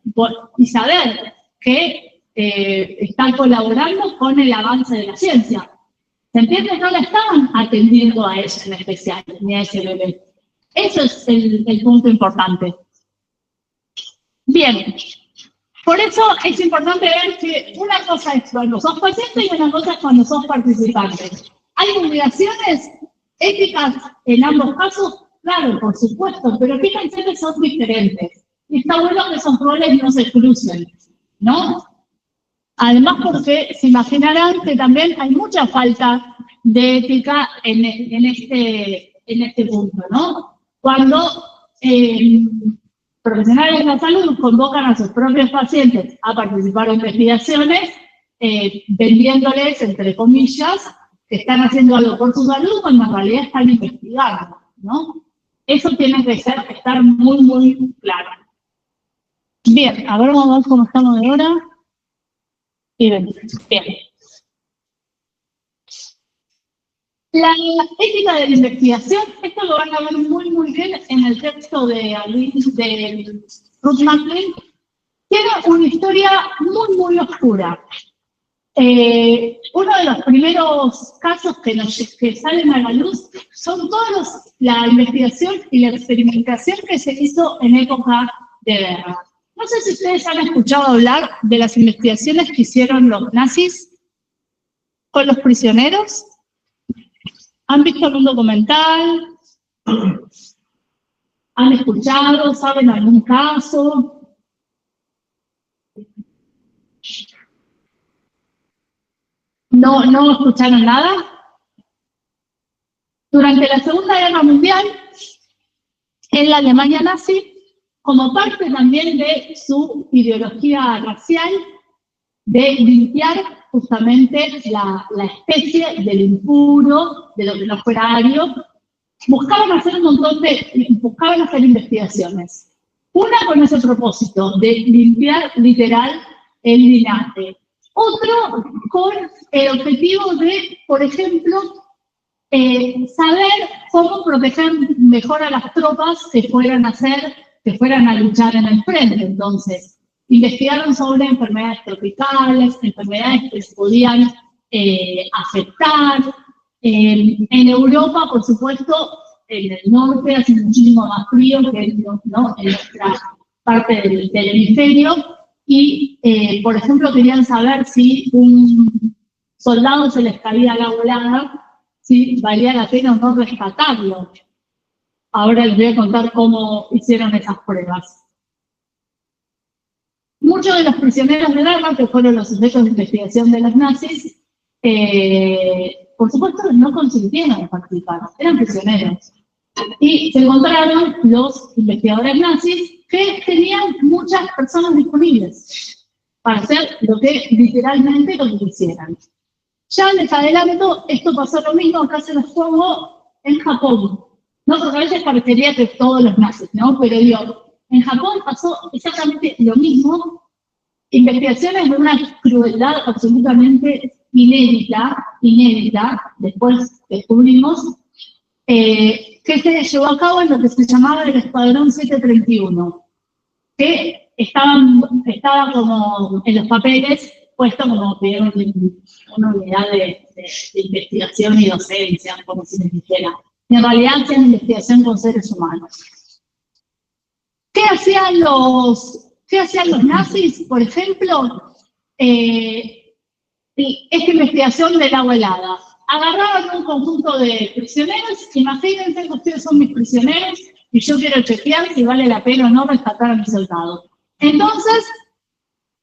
y saber que están colaborando con el avance de la ciencia. ¿Se entiende? No la estaban atendiendo a ella en especial, ni a ese bebé. Eso es el punto importante. Bien, por eso es importante ver que una cosa es cuando sos paciente y una cosa es cuando sos participante. ¿Hay obligaciones éticas en ambos casos? Claro, por supuesto, pero fíjense que son diferentes. Y está bueno que esos roles no se crucen, ¿no? Además, porque se imaginarán que también hay mucha falta de ética en este punto, ¿no? Cuando profesionales de la salud convocan a sus propios pacientes a participar en investigaciones, vendiéndoles, entre comillas, que están haciendo algo por su salud cuando en realidad están investigando, ¿no? Eso tiene que estar muy, muy claro. Bien, a ver, vamos a ver cómo estamos de hora. Bien. La ética de la investigación, esto lo van a ver muy, muy bien en el texto de Ruth Macklin, tiene una historia muy, muy oscura. Uno de los primeros casos que salen a la luz son la investigación y la experimentación que se hizo en época de guerra. No sé si ustedes han escuchado hablar de las investigaciones que hicieron los nazis con los prisioneros. ¿Han visto algún documental? ¿Han escuchado? ¿Saben algún caso? ¿No escucharon nada? Durante la Segunda Guerra Mundial, en la Alemania nazi, como parte también de su ideología racial, de limpiar justamente la especie del impuro, de lo que no fuera ario, buscaban hacer investigaciones. Una con ese propósito, de limpiar literal el linaje. Otro con el objetivo de, por ejemplo, saber cómo proteger mejor a las tropas que fueran a luchar en el frente. Entonces, investigaron sobre enfermedades tropicales, enfermedades que se podían afectar. En Europa, por supuesto, en el norte hace muchísimo más frío que en nuestra parte del hemisferio. Y, por ejemplo, querían saber si un soldado se les caía la volada, si valía la pena o no rescatarlo. Ahora les voy a contar cómo hicieron esas pruebas. Muchos de los prisioneros de guerra, que fueron los sujetos de investigación de los nazis, por supuesto no consintieron en participar, eran prisioneros. Y se encontraron los investigadores nazis que tenían muchas personas disponibles para hacer lo que quisieran. Ya les adelanto, esto pasó lo mismo, acá se los pongo, en Japón. No, porque a veces parecería que todos los nazis, ¿no? Pero digo, en Japón pasó exactamente lo mismo. Investigaciones de una crueldad absolutamente inédita, después descubrimos, que se llevó a cabo en lo que se llamaba el Escuadrón 731, que estaba como en los papeles puesto como una unidad de investigación y docencia, como si les dijera. En realidad hacían investigación con seres humanos. ¿Qué hacían los nazis, por ejemplo? Esta investigación del agua helada. Agarraban un conjunto de prisioneros, imagínense que ustedes son mis prisioneros y yo quiero chequear si vale la pena o no rescatar a mi soldado. Entonces,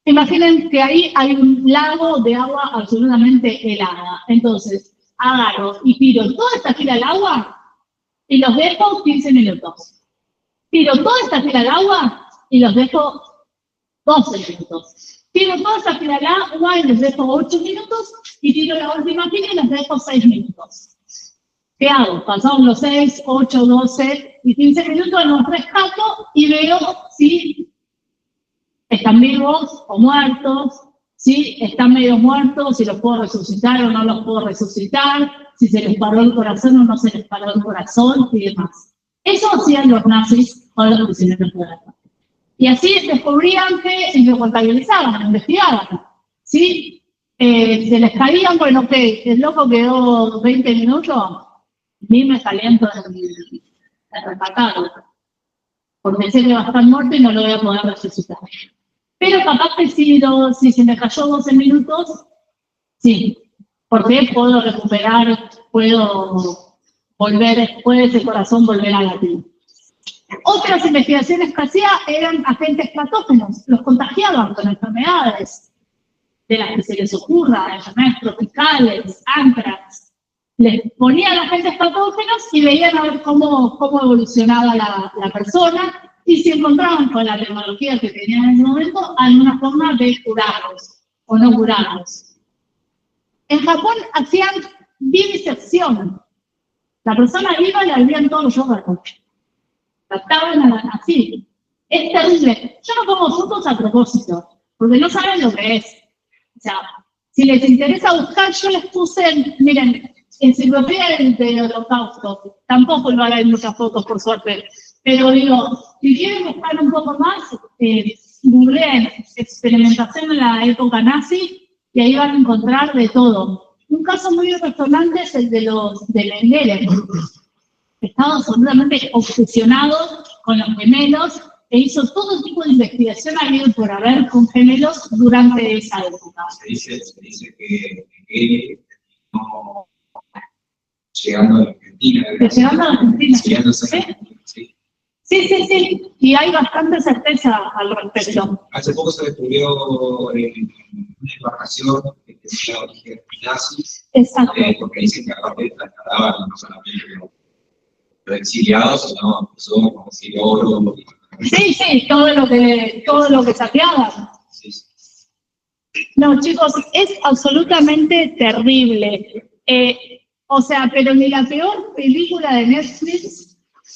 imaginen que ahí hay un lago de agua absolutamente helada. Entonces, agarro y tiro toda esta fila al agua y los dejo 15 minutos. Tiro toda esta fila al agua y los dejo 12 minutos. Tiro toda esta fila al agua y los dejo 8 minutos y tiro la última fila y los dejo 6 minutos. ¿Qué hago? Pasaron los 6, 8, 12 y 15 minutos, los rescato y veo si están vivos o muertos, si están medio muertos, si los puedo resucitar o no los puedo resucitar, si se les paró el corazón o no se les paró el corazón y demás. Eso hacían los nazis con los prisioneros de guerra. Y así descubrían que lo contabilizaban, lo investigaban. ¿Sí? Se les caían, bueno, que el loco quedó 20 minutos, ni me caliento de rescatarlo. Porque sé que va a estar muerto y no lo voy a poder resucitar. Pero capaz que si se me cayó 12 minutos, sí. Porque puedo recuperar, puedo puede ese corazón volver a latir. Otras investigaciones que hacía eran agentes patógenos, los contagiaban con enfermedades de las que se les ocurra, enfermedades tropicales, antrax. Les ponían agentes patógenos y veían a ver cómo evolucionaba la persona y si encontraban con la tecnología que tenían en ese momento alguna forma de curarlos o no curarlos. En Japón hacían vivisección. La persona viva le abrían todos los órganos. Trataban así. Es terrible. Yo no como frutos a propósito, porque no saben lo que es. O sea, si les interesa buscar, yo les puse, miren, enciclopedia del Holocausto. Tampoco no hay muchas fotos, por suerte. Pero digo, si quieren buscar un poco más, googleen experimentación en la época nazi y ahí van a encontrar de todo. Un caso muy resonante es el de Mengele. Estaba absolutamente obsesionado con los gemelos e hizo todo tipo de investigación habido por haber con gemelos durante esa época. Se dice que no llegando a la Argentina. Llegando a la Argentina. Sí. Sí. Y hay bastante certeza al respecto. Hace poco se descubrió una embarcación que tenía origen nazi. Exacto. Porque dicen que aparte trasladaban no solamente los exiliados, sino personas como si oro. Sí, todo lo que saqueaban. Sí. No, chicos, es absolutamente terrible. O sea, pero ni la peor película de Netflix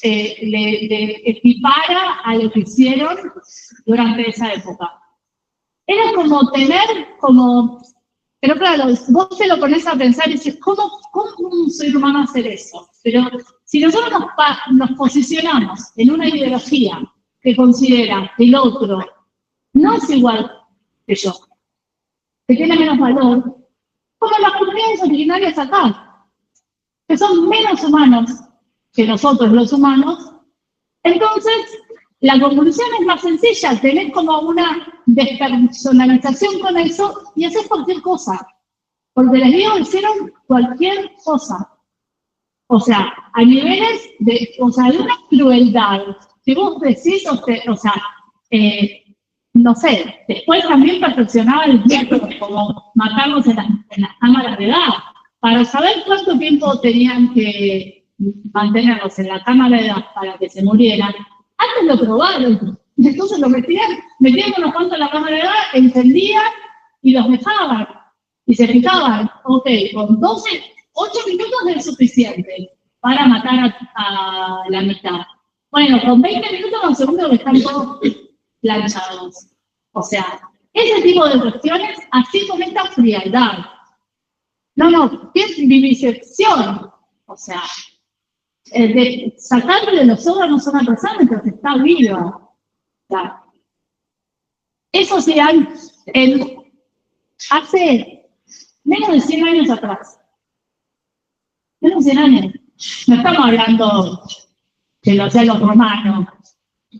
le equipara a lo que hicieron durante esa época. Era como pero claro, vos te lo pones a pensar y dices, ¿cómo un ser humano hacer eso? Pero si nosotros nos posicionamos en una ideología que considera que el otro no es igual que yo, que tiene menos valor, como las comunidades originarias acá, que son menos humanos que nosotros los humanos, entonces la conclusión es más sencilla, tenés como una despersonalización con eso y haces cualquier cosa. Porque les digo, hicieron cualquier cosa. O sea, a niveles de una crueldad. Si vos decís, no sé, después también perfeccionaba el método, como matarlos en las cámaras de gas, para saber cuánto tiempo tenían que mantenerlos en la cámara de gas para que se murieran. Antes lo probaron, entonces lo metían unos cuantos en la cámara de gas, encendían y los dejaban. Y se fijaban, ok, con 8 minutos es suficiente para matar a la mitad. Bueno, con 20 minutos lo segundo que están todos planchados. O sea, ese tipo de cuestiones, así con esta frialdad. No, es vivisección. O sea, de sacarle los órganos a una persona mientras está viva. O sea, eso se han hace menos de 100 años atrás. Menos de 100 años. No estamos hablando que lo hacían los romanos,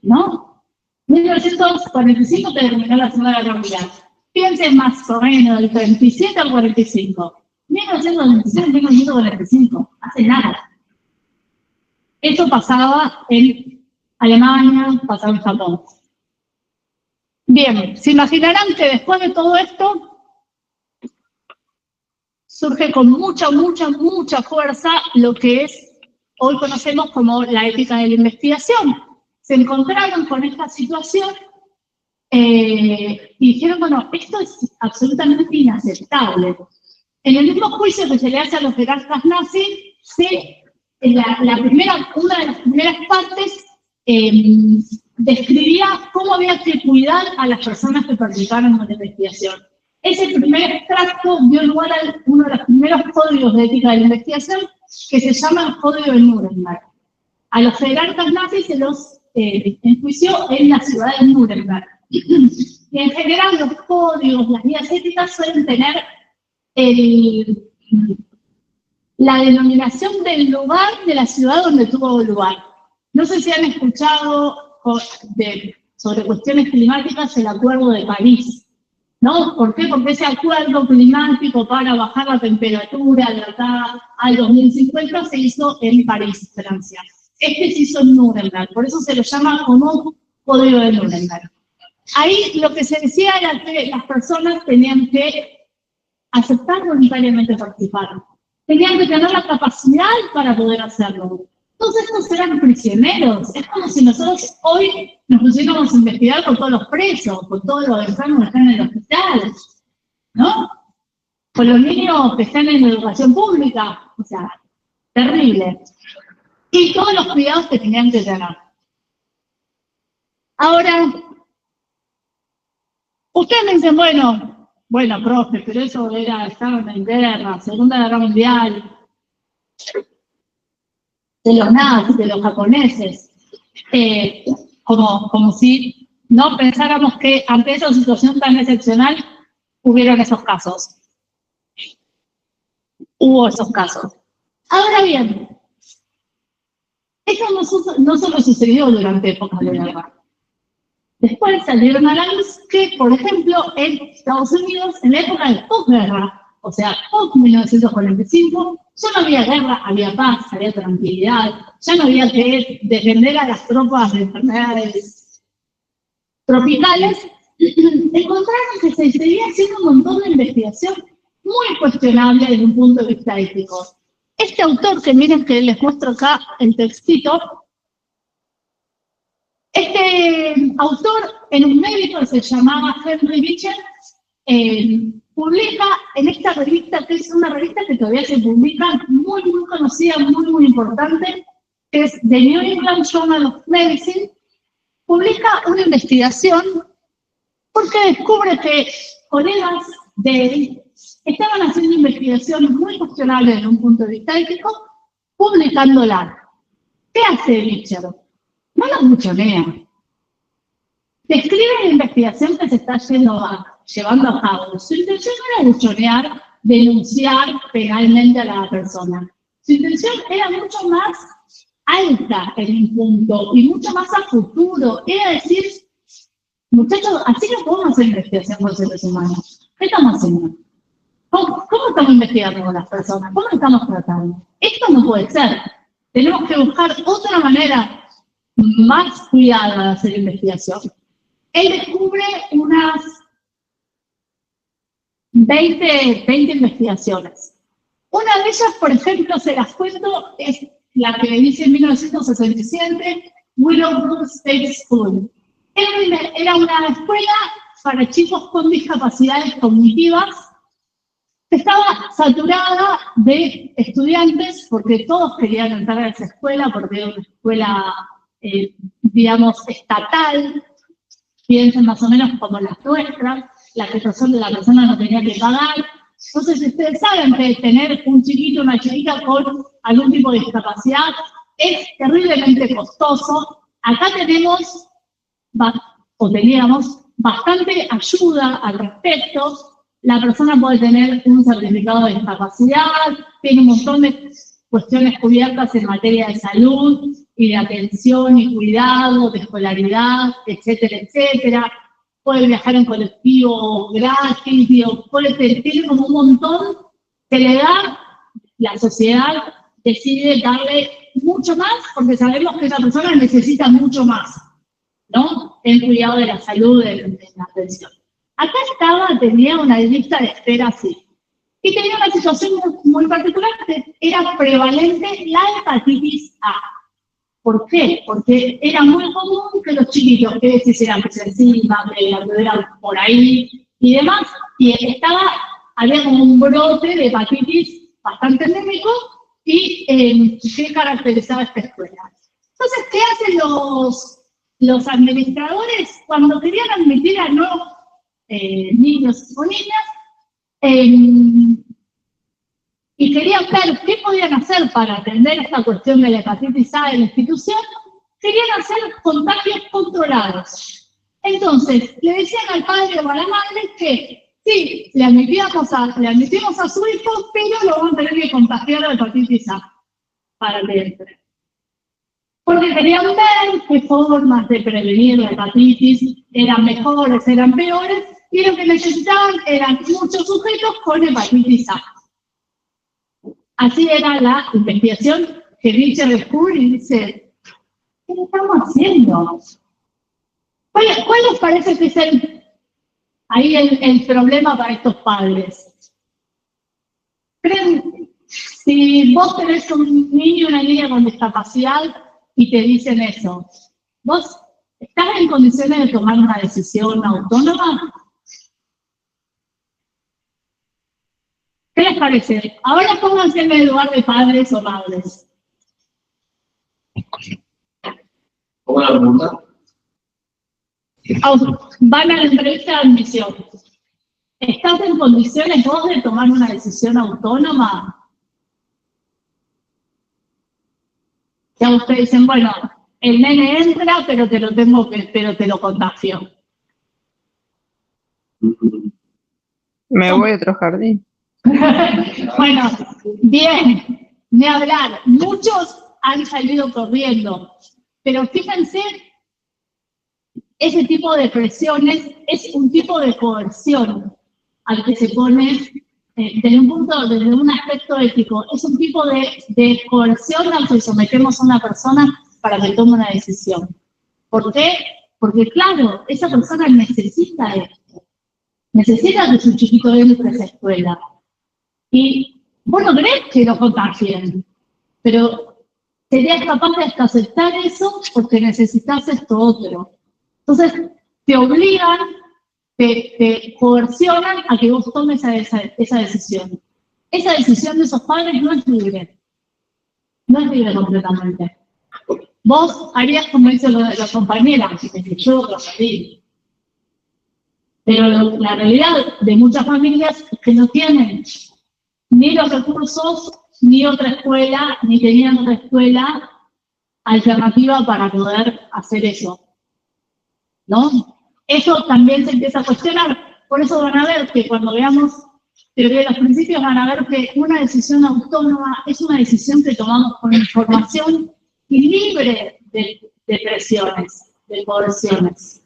¿no? 1945 terminó la Segunda Guerra Mundial. Piensen más o menos del 37 al 45. 1926, 1945. Hace nada. Eso pasaba en Alemania, pasaba en Japón. Bien, se imaginarán que después de todo esto surge con mucha fuerza lo que hoy conocemos como la ética de la investigación. Se encontraron con esta situación y dijeron, bueno, esto es absolutamente inaceptable. En el mismo juicio que se le hace a los jerarcas nazis, se una de las primeras partes describía cómo había que cuidar a las personas que participaron en la investigación. Ese primer extracto dio lugar a uno de los primeros códigos de ética de la investigación, que se llama el Código de Nuremberg. A los jerarcas nazis se los enjuició en la ciudad de Nuremberg. Y en general los códigos, las guías éticas suelen tener la denominación del lugar de la ciudad donde tuvo lugar. No sé si han escuchado sobre cuestiones climáticas el Acuerdo de París, ¿no? ¿Por qué? Porque ese acuerdo climático para bajar la temperatura de acá al 2050 se hizo en París, Francia. Este se hizo en Nuremberg, por eso se lo llama como Código de Nuremberg. Ahí lo que se decía era que las personas tenían que aceptar voluntariamente participar. Tenían que tener la capacidad para poder hacerlo. Todos estos eran prisioneros. Es como si nosotros hoy nos pusiéramos a investigar con todos los presos, con todos los enfermos que están en el hospital, ¿no? Con los niños que están en educación pública. O sea, terrible. Y todos los cuidados que tenían que tener. Ahora, ustedes me dicen, bueno, profe, pero eso estaban en guerra, Segunda Guerra Mundial, de los nazis, de los japoneses, como si no pensáramos que ante esa situación tan excepcional hubieron esos casos. Hubo esos casos. Ahora bien, eso no solo sucedió durante épocas de guerra. Después salieron a la luz que, por ejemplo, en Estados Unidos, en la época de posguerra, o sea, post-1945, ya no había guerra, había paz, había tranquilidad, ya no había que defender a las tropas de enfermedades tropicales. Encontraron que se seguía haciendo un montón de investigación muy cuestionable desde un punto de vista ético. Este autor, que miren que les muestro acá el textito, este autor, en un médico que se llamaba Henry Beecher, publica en esta revista, que es una revista que todavía se publica, muy conocida, muy importante, que es The New England Journal of Medicine, publica una investigación porque descubre que colegas de él estaban haciendo investigaciones muy cuestionables desde un punto de vista ético, publicándola. ¿Qué hace Beecher? No la buchonea. Describe la investigación que se está llevando a cabo. Su intención no era buchonear, denunciar penalmente a la persona. Su intención era mucho más alta en un punto y mucho más a futuro. Era decir, muchachos, así no podemos hacer investigación con seres humanos. ¿Qué estamos haciendo? ¿Cómo estamos investigando con las personas? ¿Cómo estamos tratando? Esto no puede ser. Tenemos que buscar otra manera más cuidada de hacer investigación. Él descubre unas 20 investigaciones. Una de ellas, por ejemplo, se las cuento, es la que dice en 1967, Willowbrook State School. Era una escuela para chicos con discapacidades cognitivas que estaba saturada de estudiantes porque todos querían entrar a esa escuela porque era una escuela, digamos, estatal, piensen más o menos como las nuestras, la persona no tenía que pagar. Entonces, ustedes saben que tener un chiquito o una chiquita con algún tipo de discapacidad es terriblemente costoso. Acá teníamos bastante ayuda al respecto. La persona puede tener un certificado de discapacidad, tiene un montón de cuestiones cubiertas en materia de salud y de atención y cuidado, de escolaridad, etcétera, etcétera. Puede viajar en colectivo gratis, tiene como un montón que le da, la sociedad decide darle mucho más porque sabemos que esa persona necesita mucho más, ¿no? El cuidado de la salud, de la atención. Acá tenía una lista de espera así. Y tenía una situación muy particular que era prevalente la hepatitis A. ¿Por qué? Porque era muy común que los chiquitos que se hicieran encima, que la tuvieran por ahí y demás, y había como un brote de hepatitis bastante endémico, y qué caracterizaba esta escuela. Entonces, ¿qué hacen los administradores cuando querían admitir a nuevos niños o niñas? Y querían ver qué podían hacer para atender esta cuestión de la hepatitis A en la institución. Querían hacer contagios controlados. Entonces, le decían al padre o a la madre que sí, le admitimos a su hijo, pero lo van a tener que contagiar de hepatitis A para que entre. Porque querían ver qué formas de prevenir la hepatitis eran mejores, eran peores, y lo que necesitaban eran muchos sujetos con hepatitis A. Así era la investigación que Nietzsche descubre y dice, ¿qué estamos haciendo? ¿Cuál les parece que es el problema para estos padres? ¿Creen, si vos tenés un niño o una niña con discapacidad y te dicen eso, ¿vos estás en condiciones de tomar una decisión autónoma? ¿Qué les parece? Ahora pónganse en el lugar de padres o madres. ¿Cómo la pregunta? Van a la entrevista de admisión. ¿Estás en condiciones vos de tomar una decisión autónoma? Ya ustedes dicen, bueno, el nene entra, pero te lo contagio. Me voy a otro jardín. Bueno, bien, ni hablar. Muchos han salido corriendo, pero fíjense, ese tipo de presiones es un tipo de coerción al que se pone desde un aspecto ético. Es un tipo de coerción al que sometemos a una persona para que tome una decisión. ¿Por qué? Porque claro, esa persona necesita esto. Necesita que su chiquito entre a esa escuela. Y vos no querés que lo contagien, pero serías capaz de hasta aceptar eso porque necesitas esto otro. Entonces, te obligan, te coercionan a que vos tomes esa decisión. Esa decisión de esos padres no es libre. No es libre completamente. Vos harías como dice la compañera, que yo otro jardín. Pero la realidad de muchas familias es que no tienen ni los recursos, ni otra escuela, ni tenían otra escuela alternativa para poder hacer eso. ¿No? Eso también se empieza a cuestionar. Por eso van a ver que cuando veamos teoría de los principios, van a ver que una decisión autónoma es una decisión que tomamos con información y libre de presiones, de coerciones.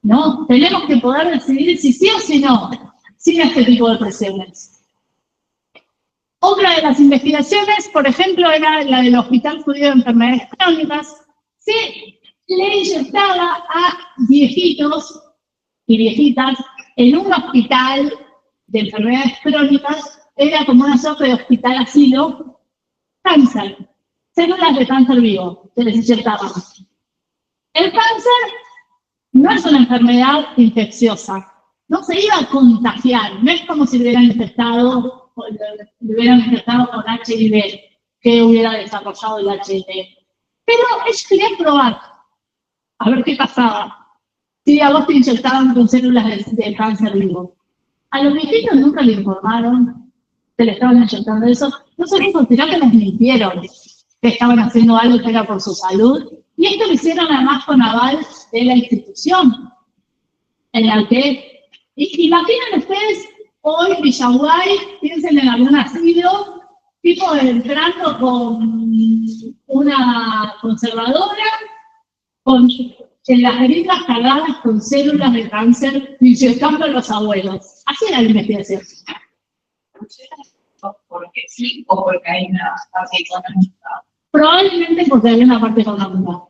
¿No? Tenemos que poder decidir si sí o si no, sin este tipo de presiones. Otra de las investigaciones, por ejemplo, era la del Hospital Judío de Enfermedades Crónicas. Se le inyectaba a viejitos y viejitas en un hospital de enfermedades crónicas, era como una suerte de hospital asilo, cáncer, células de cáncer vivo, se les inyectaban. El cáncer no es una enfermedad infecciosa, no se iba a contagiar, no es como si le hubieran infectado con HIV, que hubiera desarrollado el HIV. Pero ellos querían probar, a ver qué pasaba. Si a vos te inyectaban con células de cáncer vivo. A los viejitos nunca le informaron que le estaban inyectando eso. No se les consideró que les mintieron, que estaban haciendo algo que era por su salud. Y esto lo hicieron además con aval de la institución, en la que, imaginen ustedes, hoy Villaguay, piensen en algún asilo, tipo entrando con una conservadora, en las jeringas cargadas con células de cáncer, inyectando a los abuelos. Así era la investigación. Porque sí o porque hay una parte económica. Probablemente porque hay una parte económica.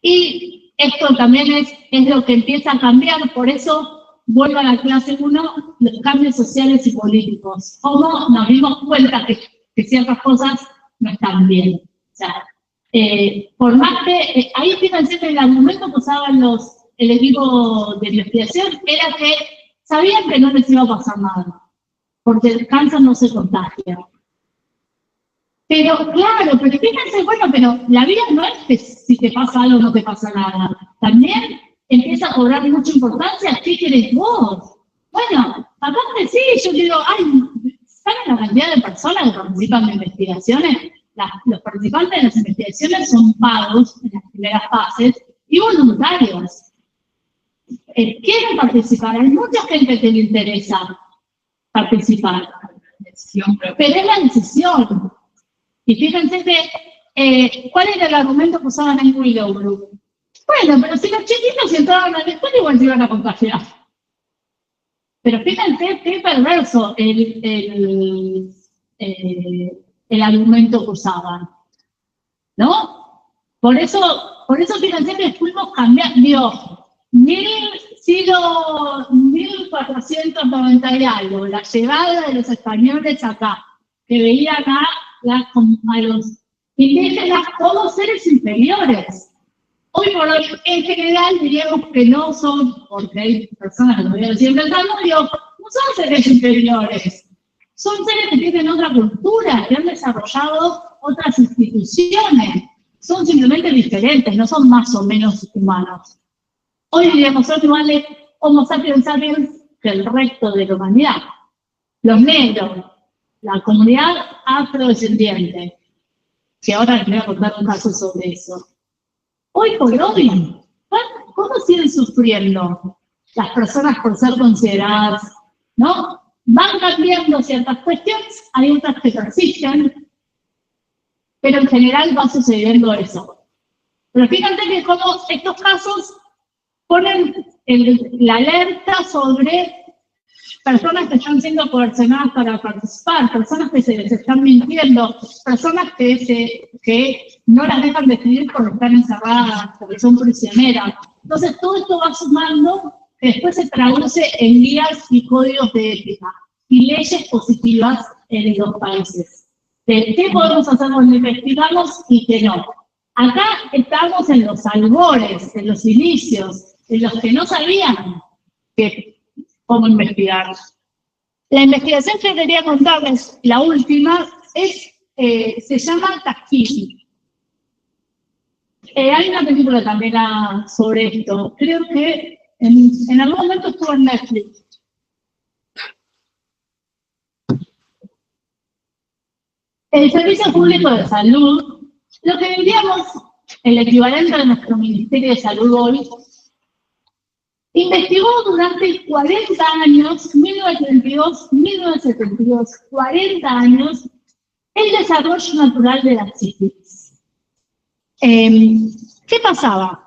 Y esto también es lo que empieza a cambiar, por eso vuelvo a la clase 1, los cambios sociales y políticos. Cómo nos dimos cuenta que ciertas cosas no están bien. O sea, por más que, ahí fíjense que el argumento que usaban el equipo de investigación era que sabían que no les iba a pasar nada, porque el cáncer no se contagia. Pero claro, pero fíjense, bueno, pero la vida no es que si te pasa algo no te pasa nada. También empieza a cobrar mucha importancia qué querés vos. Bueno, capaz que sí, yo digo, ay, ¿saben la cantidad de personas que participan de investigaciones? Los participantes de las investigaciones son pagos en las primeras fases y voluntarios. Quieren participar, hay mucha gente que le interesa participar, pero es la decisión. Y fíjense que, ¿cuál era el argumento que usaban en Willowbrook? Bueno, pero si los chiquitos entraban a la escuela, igual se iban a contagiar. Pero fíjense qué perverso el argumento que usaban, ¿no? Por eso fíjense que fuimos cambiando, digo, siglo 1490 y algo, la llegada de los españoles acá, que veían a los indígenas como seres inferiores. Hoy por hoy, en general, diríamos que no son, porque hay personas que todavía lo siguen pensando, digo, no son seres inferiores, son seres que tienen otra cultura, que han desarrollado otras instituciones, son simplemente diferentes, no son más o menos humanos. Hoy diríamos, son iguales Homo sapiens sapiens que el resto de la humanidad. Los negros, la comunidad afrodescendiente, que ahora les voy a contar un caso sobre eso. Hoy por hoy, ¿cómo siguen sufriendo las personas por ser consideradas, ¿no? Van cambiando ciertas cuestiones, hay otras que persisten, pero en general va sucediendo eso. Pero fíjate que como estos casos ponen la alerta sobre personas que están siendo coercionadas para participar, personas que se les están mintiendo, personas que no las dejan decidir por estar encerradas, porque son prisioneras. Entonces todo esto va sumando, que después se traduce en guías y códigos de ética y leyes positivas en los países. De qué podemos hacer cuando investigamos y qué no. Acá estamos en los albores, en los inicios, en los que no sabían cómo investigar. La investigación que quería contarles, la última, se llama Tuskegee. Hay una película también sobre esto. Creo que en algún momento estuvo en Netflix. El Servicio Público de Salud, lo que diríamos el equivalente de nuestro Ministerio de Salud hoy, investigó durante 40 años, 1932-1972, 40 años, el desarrollo natural de la sífilis. ¿Qué pasaba?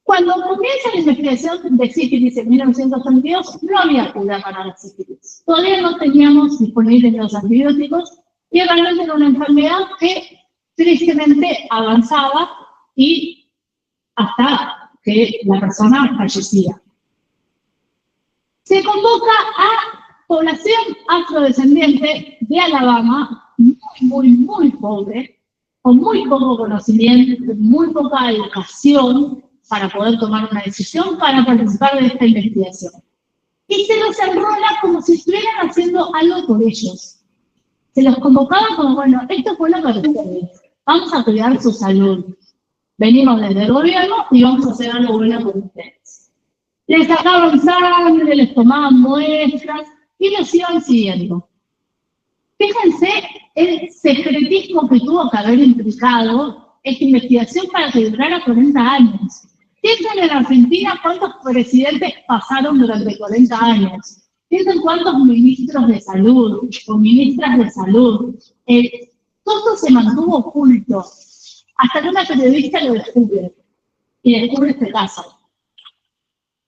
Cuando comienza la investigación de sífilis en 1932, no había cura para la sífilis. Todavía no teníamos disponibles los antibióticos y realmente era una enfermedad que tristemente avanzaba y hasta que la persona fallecía. Se convoca a población afrodescendiente de Alabama, muy pobre, con muy poco conocimiento, muy poca educación para poder tomar una decisión para participar de esta investigación. Y se los enrola como si estuvieran haciendo algo por ellos. Se los convocaba como, bueno, esto fue lo que ustedes, vamos a cuidar su salud. Venimos desde el gobierno y vamos a hacer algo bueno por ustedes. Les sacaban sangre, les tomaban muestras y los iban siguiendo. Fíjense el secretismo que tuvo que haber implicado esta investigación para que durara 40 años. Piensen en Argentina cuántos presidentes pasaron durante 40 años. Piensen cuántos ministros de salud o ministras de salud. Todo se mantuvo oculto. Hasta que una periodista lo descubre. Y descubre este caso.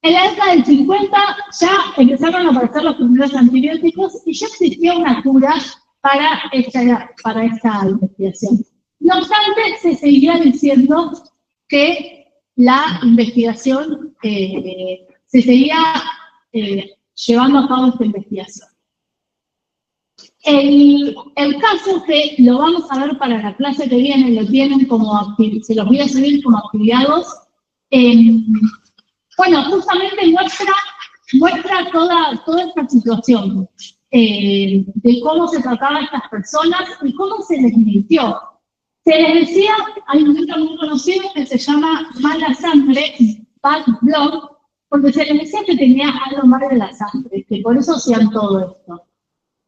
En la década del 50 ya empezaron a aparecer los primeros antibióticos y ya existía una cura para esta investigación. No obstante, se seguía diciendo que la investigación se seguía llevando a cabo esta investigación. El caso que lo vamos a ver para la clase que viene, lo tienen como, se los voy a subir como afiliados. Bueno, justamente muestra toda esta situación. de cómo se trataba a estas personas y cómo se les mintió. Se les decía, hay un libro muy conocido que se llama Mala Sangre, Bad Blood, porque se les decía que tenía algo mal de la sangre, que por eso hacían todo esto.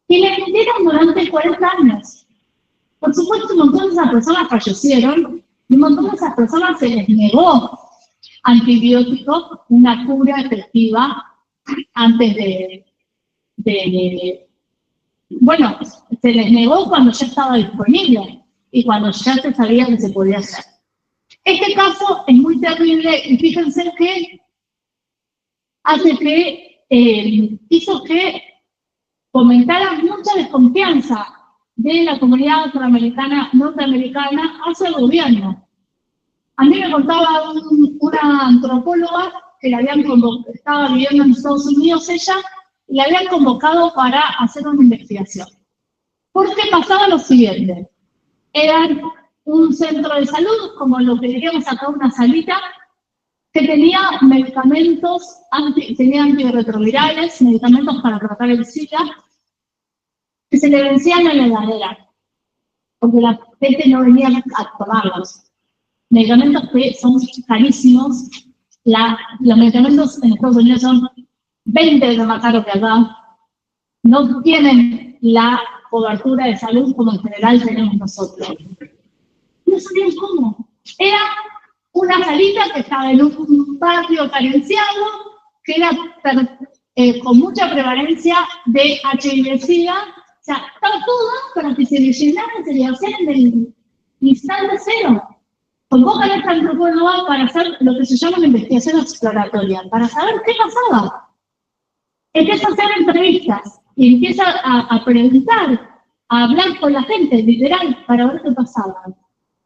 Y les mintieron durante 40 años. Por supuesto, un montón de esas personas fallecieron y un montón de esas personas se les negó antibióticos, una cura efectiva antes bueno, se les negó cuando ya estaba disponible y cuando ya se sabía que se podía hacer. Este caso es muy terrible y fíjense que hace que, hizo que fomentara mucha desconfianza de la comunidad norteamericana hacia el gobierno. A mí me contaba una antropóloga que la habían estaba viviendo en Estados Unidos ella, y la habían convocado para hacer una investigación. Porque pasaba lo siguiente, eran un centro de salud, como lo que diríamos acá una salita, que tenía medicamentos, tenía antirretrovirales, medicamentos para tratar el SIDA, que se le vencían en la heladera, porque la gente no venía a tomarlos. Medicamentos que son carísimos, los medicamentos en Estados Unidos son 20 veces más caros que acá, no tienen la cobertura de salud como en general tenemos nosotros. No sabían cómo. Era una salita que estaba en un barrio carenciado, que era con mucha prevalencia de HIV-Sida. O sea, estaba todo para que se le llenaran, se le hacían del instante cero. Convocan a esta antropóloga para hacer lo que se llama una investigación exploratoria, para saber qué pasaba. Empieza a hacer entrevistas y empieza a preguntar, a hablar con la gente, literal, para ver qué pasaba.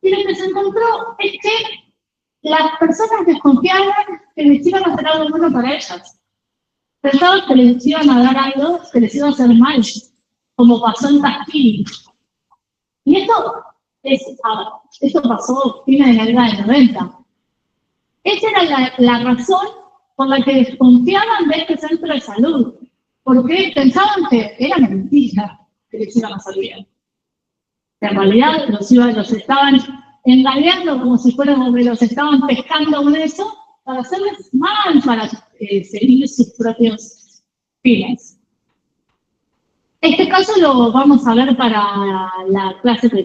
Y lo que se encontró es que las personas desconfiaban que les iban a hacer algo bueno para ellas. Pensaban que les iban a dar algo que les iba a hacer mal, como pasó en Tuskegee. Y esto pasó a fines de la década del 90. Esa era la razón por la que desconfiaban de este centro de salud, porque pensaban que era mentira que les iban a salir. En realidad los estaban engañando como si fueran que los estaban pescando con eso para hacerles mal, para seguir sus propios fines. Este caso lo vamos a ver para la clase de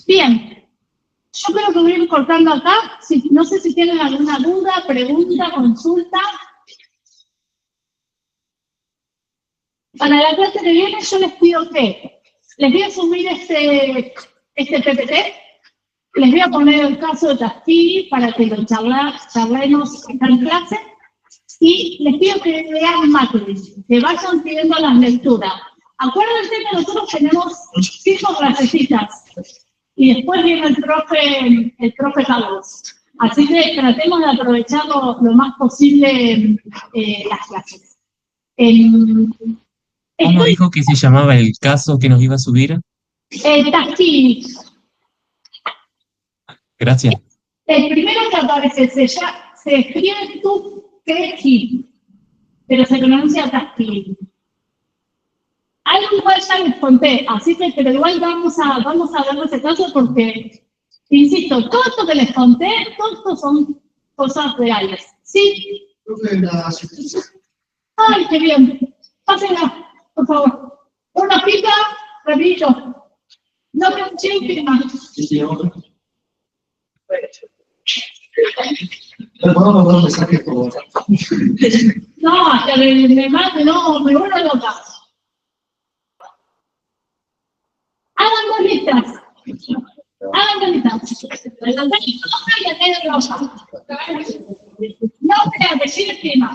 bien. Yo creo que voy a ir cortando acá. No sé si tienen alguna duda, pregunta, consulta. Para la clase que viene yo les pido que les voy a subir este PPT, les voy a poner el caso de Tuskegee para que lo charlemos en clase y les pido que lean Matrix, que vayan pidiendo las lecturas. Acuérdense que nosotros tenemos 5 clasecitas. Y después viene el profe Carlos. Así que tratemos de aprovechar lo más posible las clases. ¿Cómo dijo que se llamaba el caso que nos iba a subir? Tuskegee. Gracias. El primero que aparece se escribe Tuskegee, pero se pronuncia Tuskegee. Algo igual ya les conté, así que, pero igual vamos a ver ese caso porque, insisto, todo esto que les conté, todo esto son cosas reales. ¿Sí? Ay, qué bien. Pásenla, por favor. Una hojita, rapidito. No me echen más. ¿Podemos mandar un mensaje por WhatsApp? No, hasta me mate, no, me vuelvo loca. Hagan bolitas. No crean, decir encima.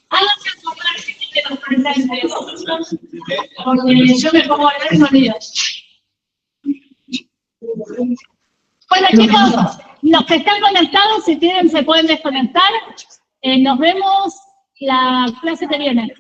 Háganse acordar si tienen los presentes. Porque yo me pongo a leer sonidos. Bueno, chicos, los que están conectados, si quieren, se pueden desconectar. Nos vemos la clase que viene.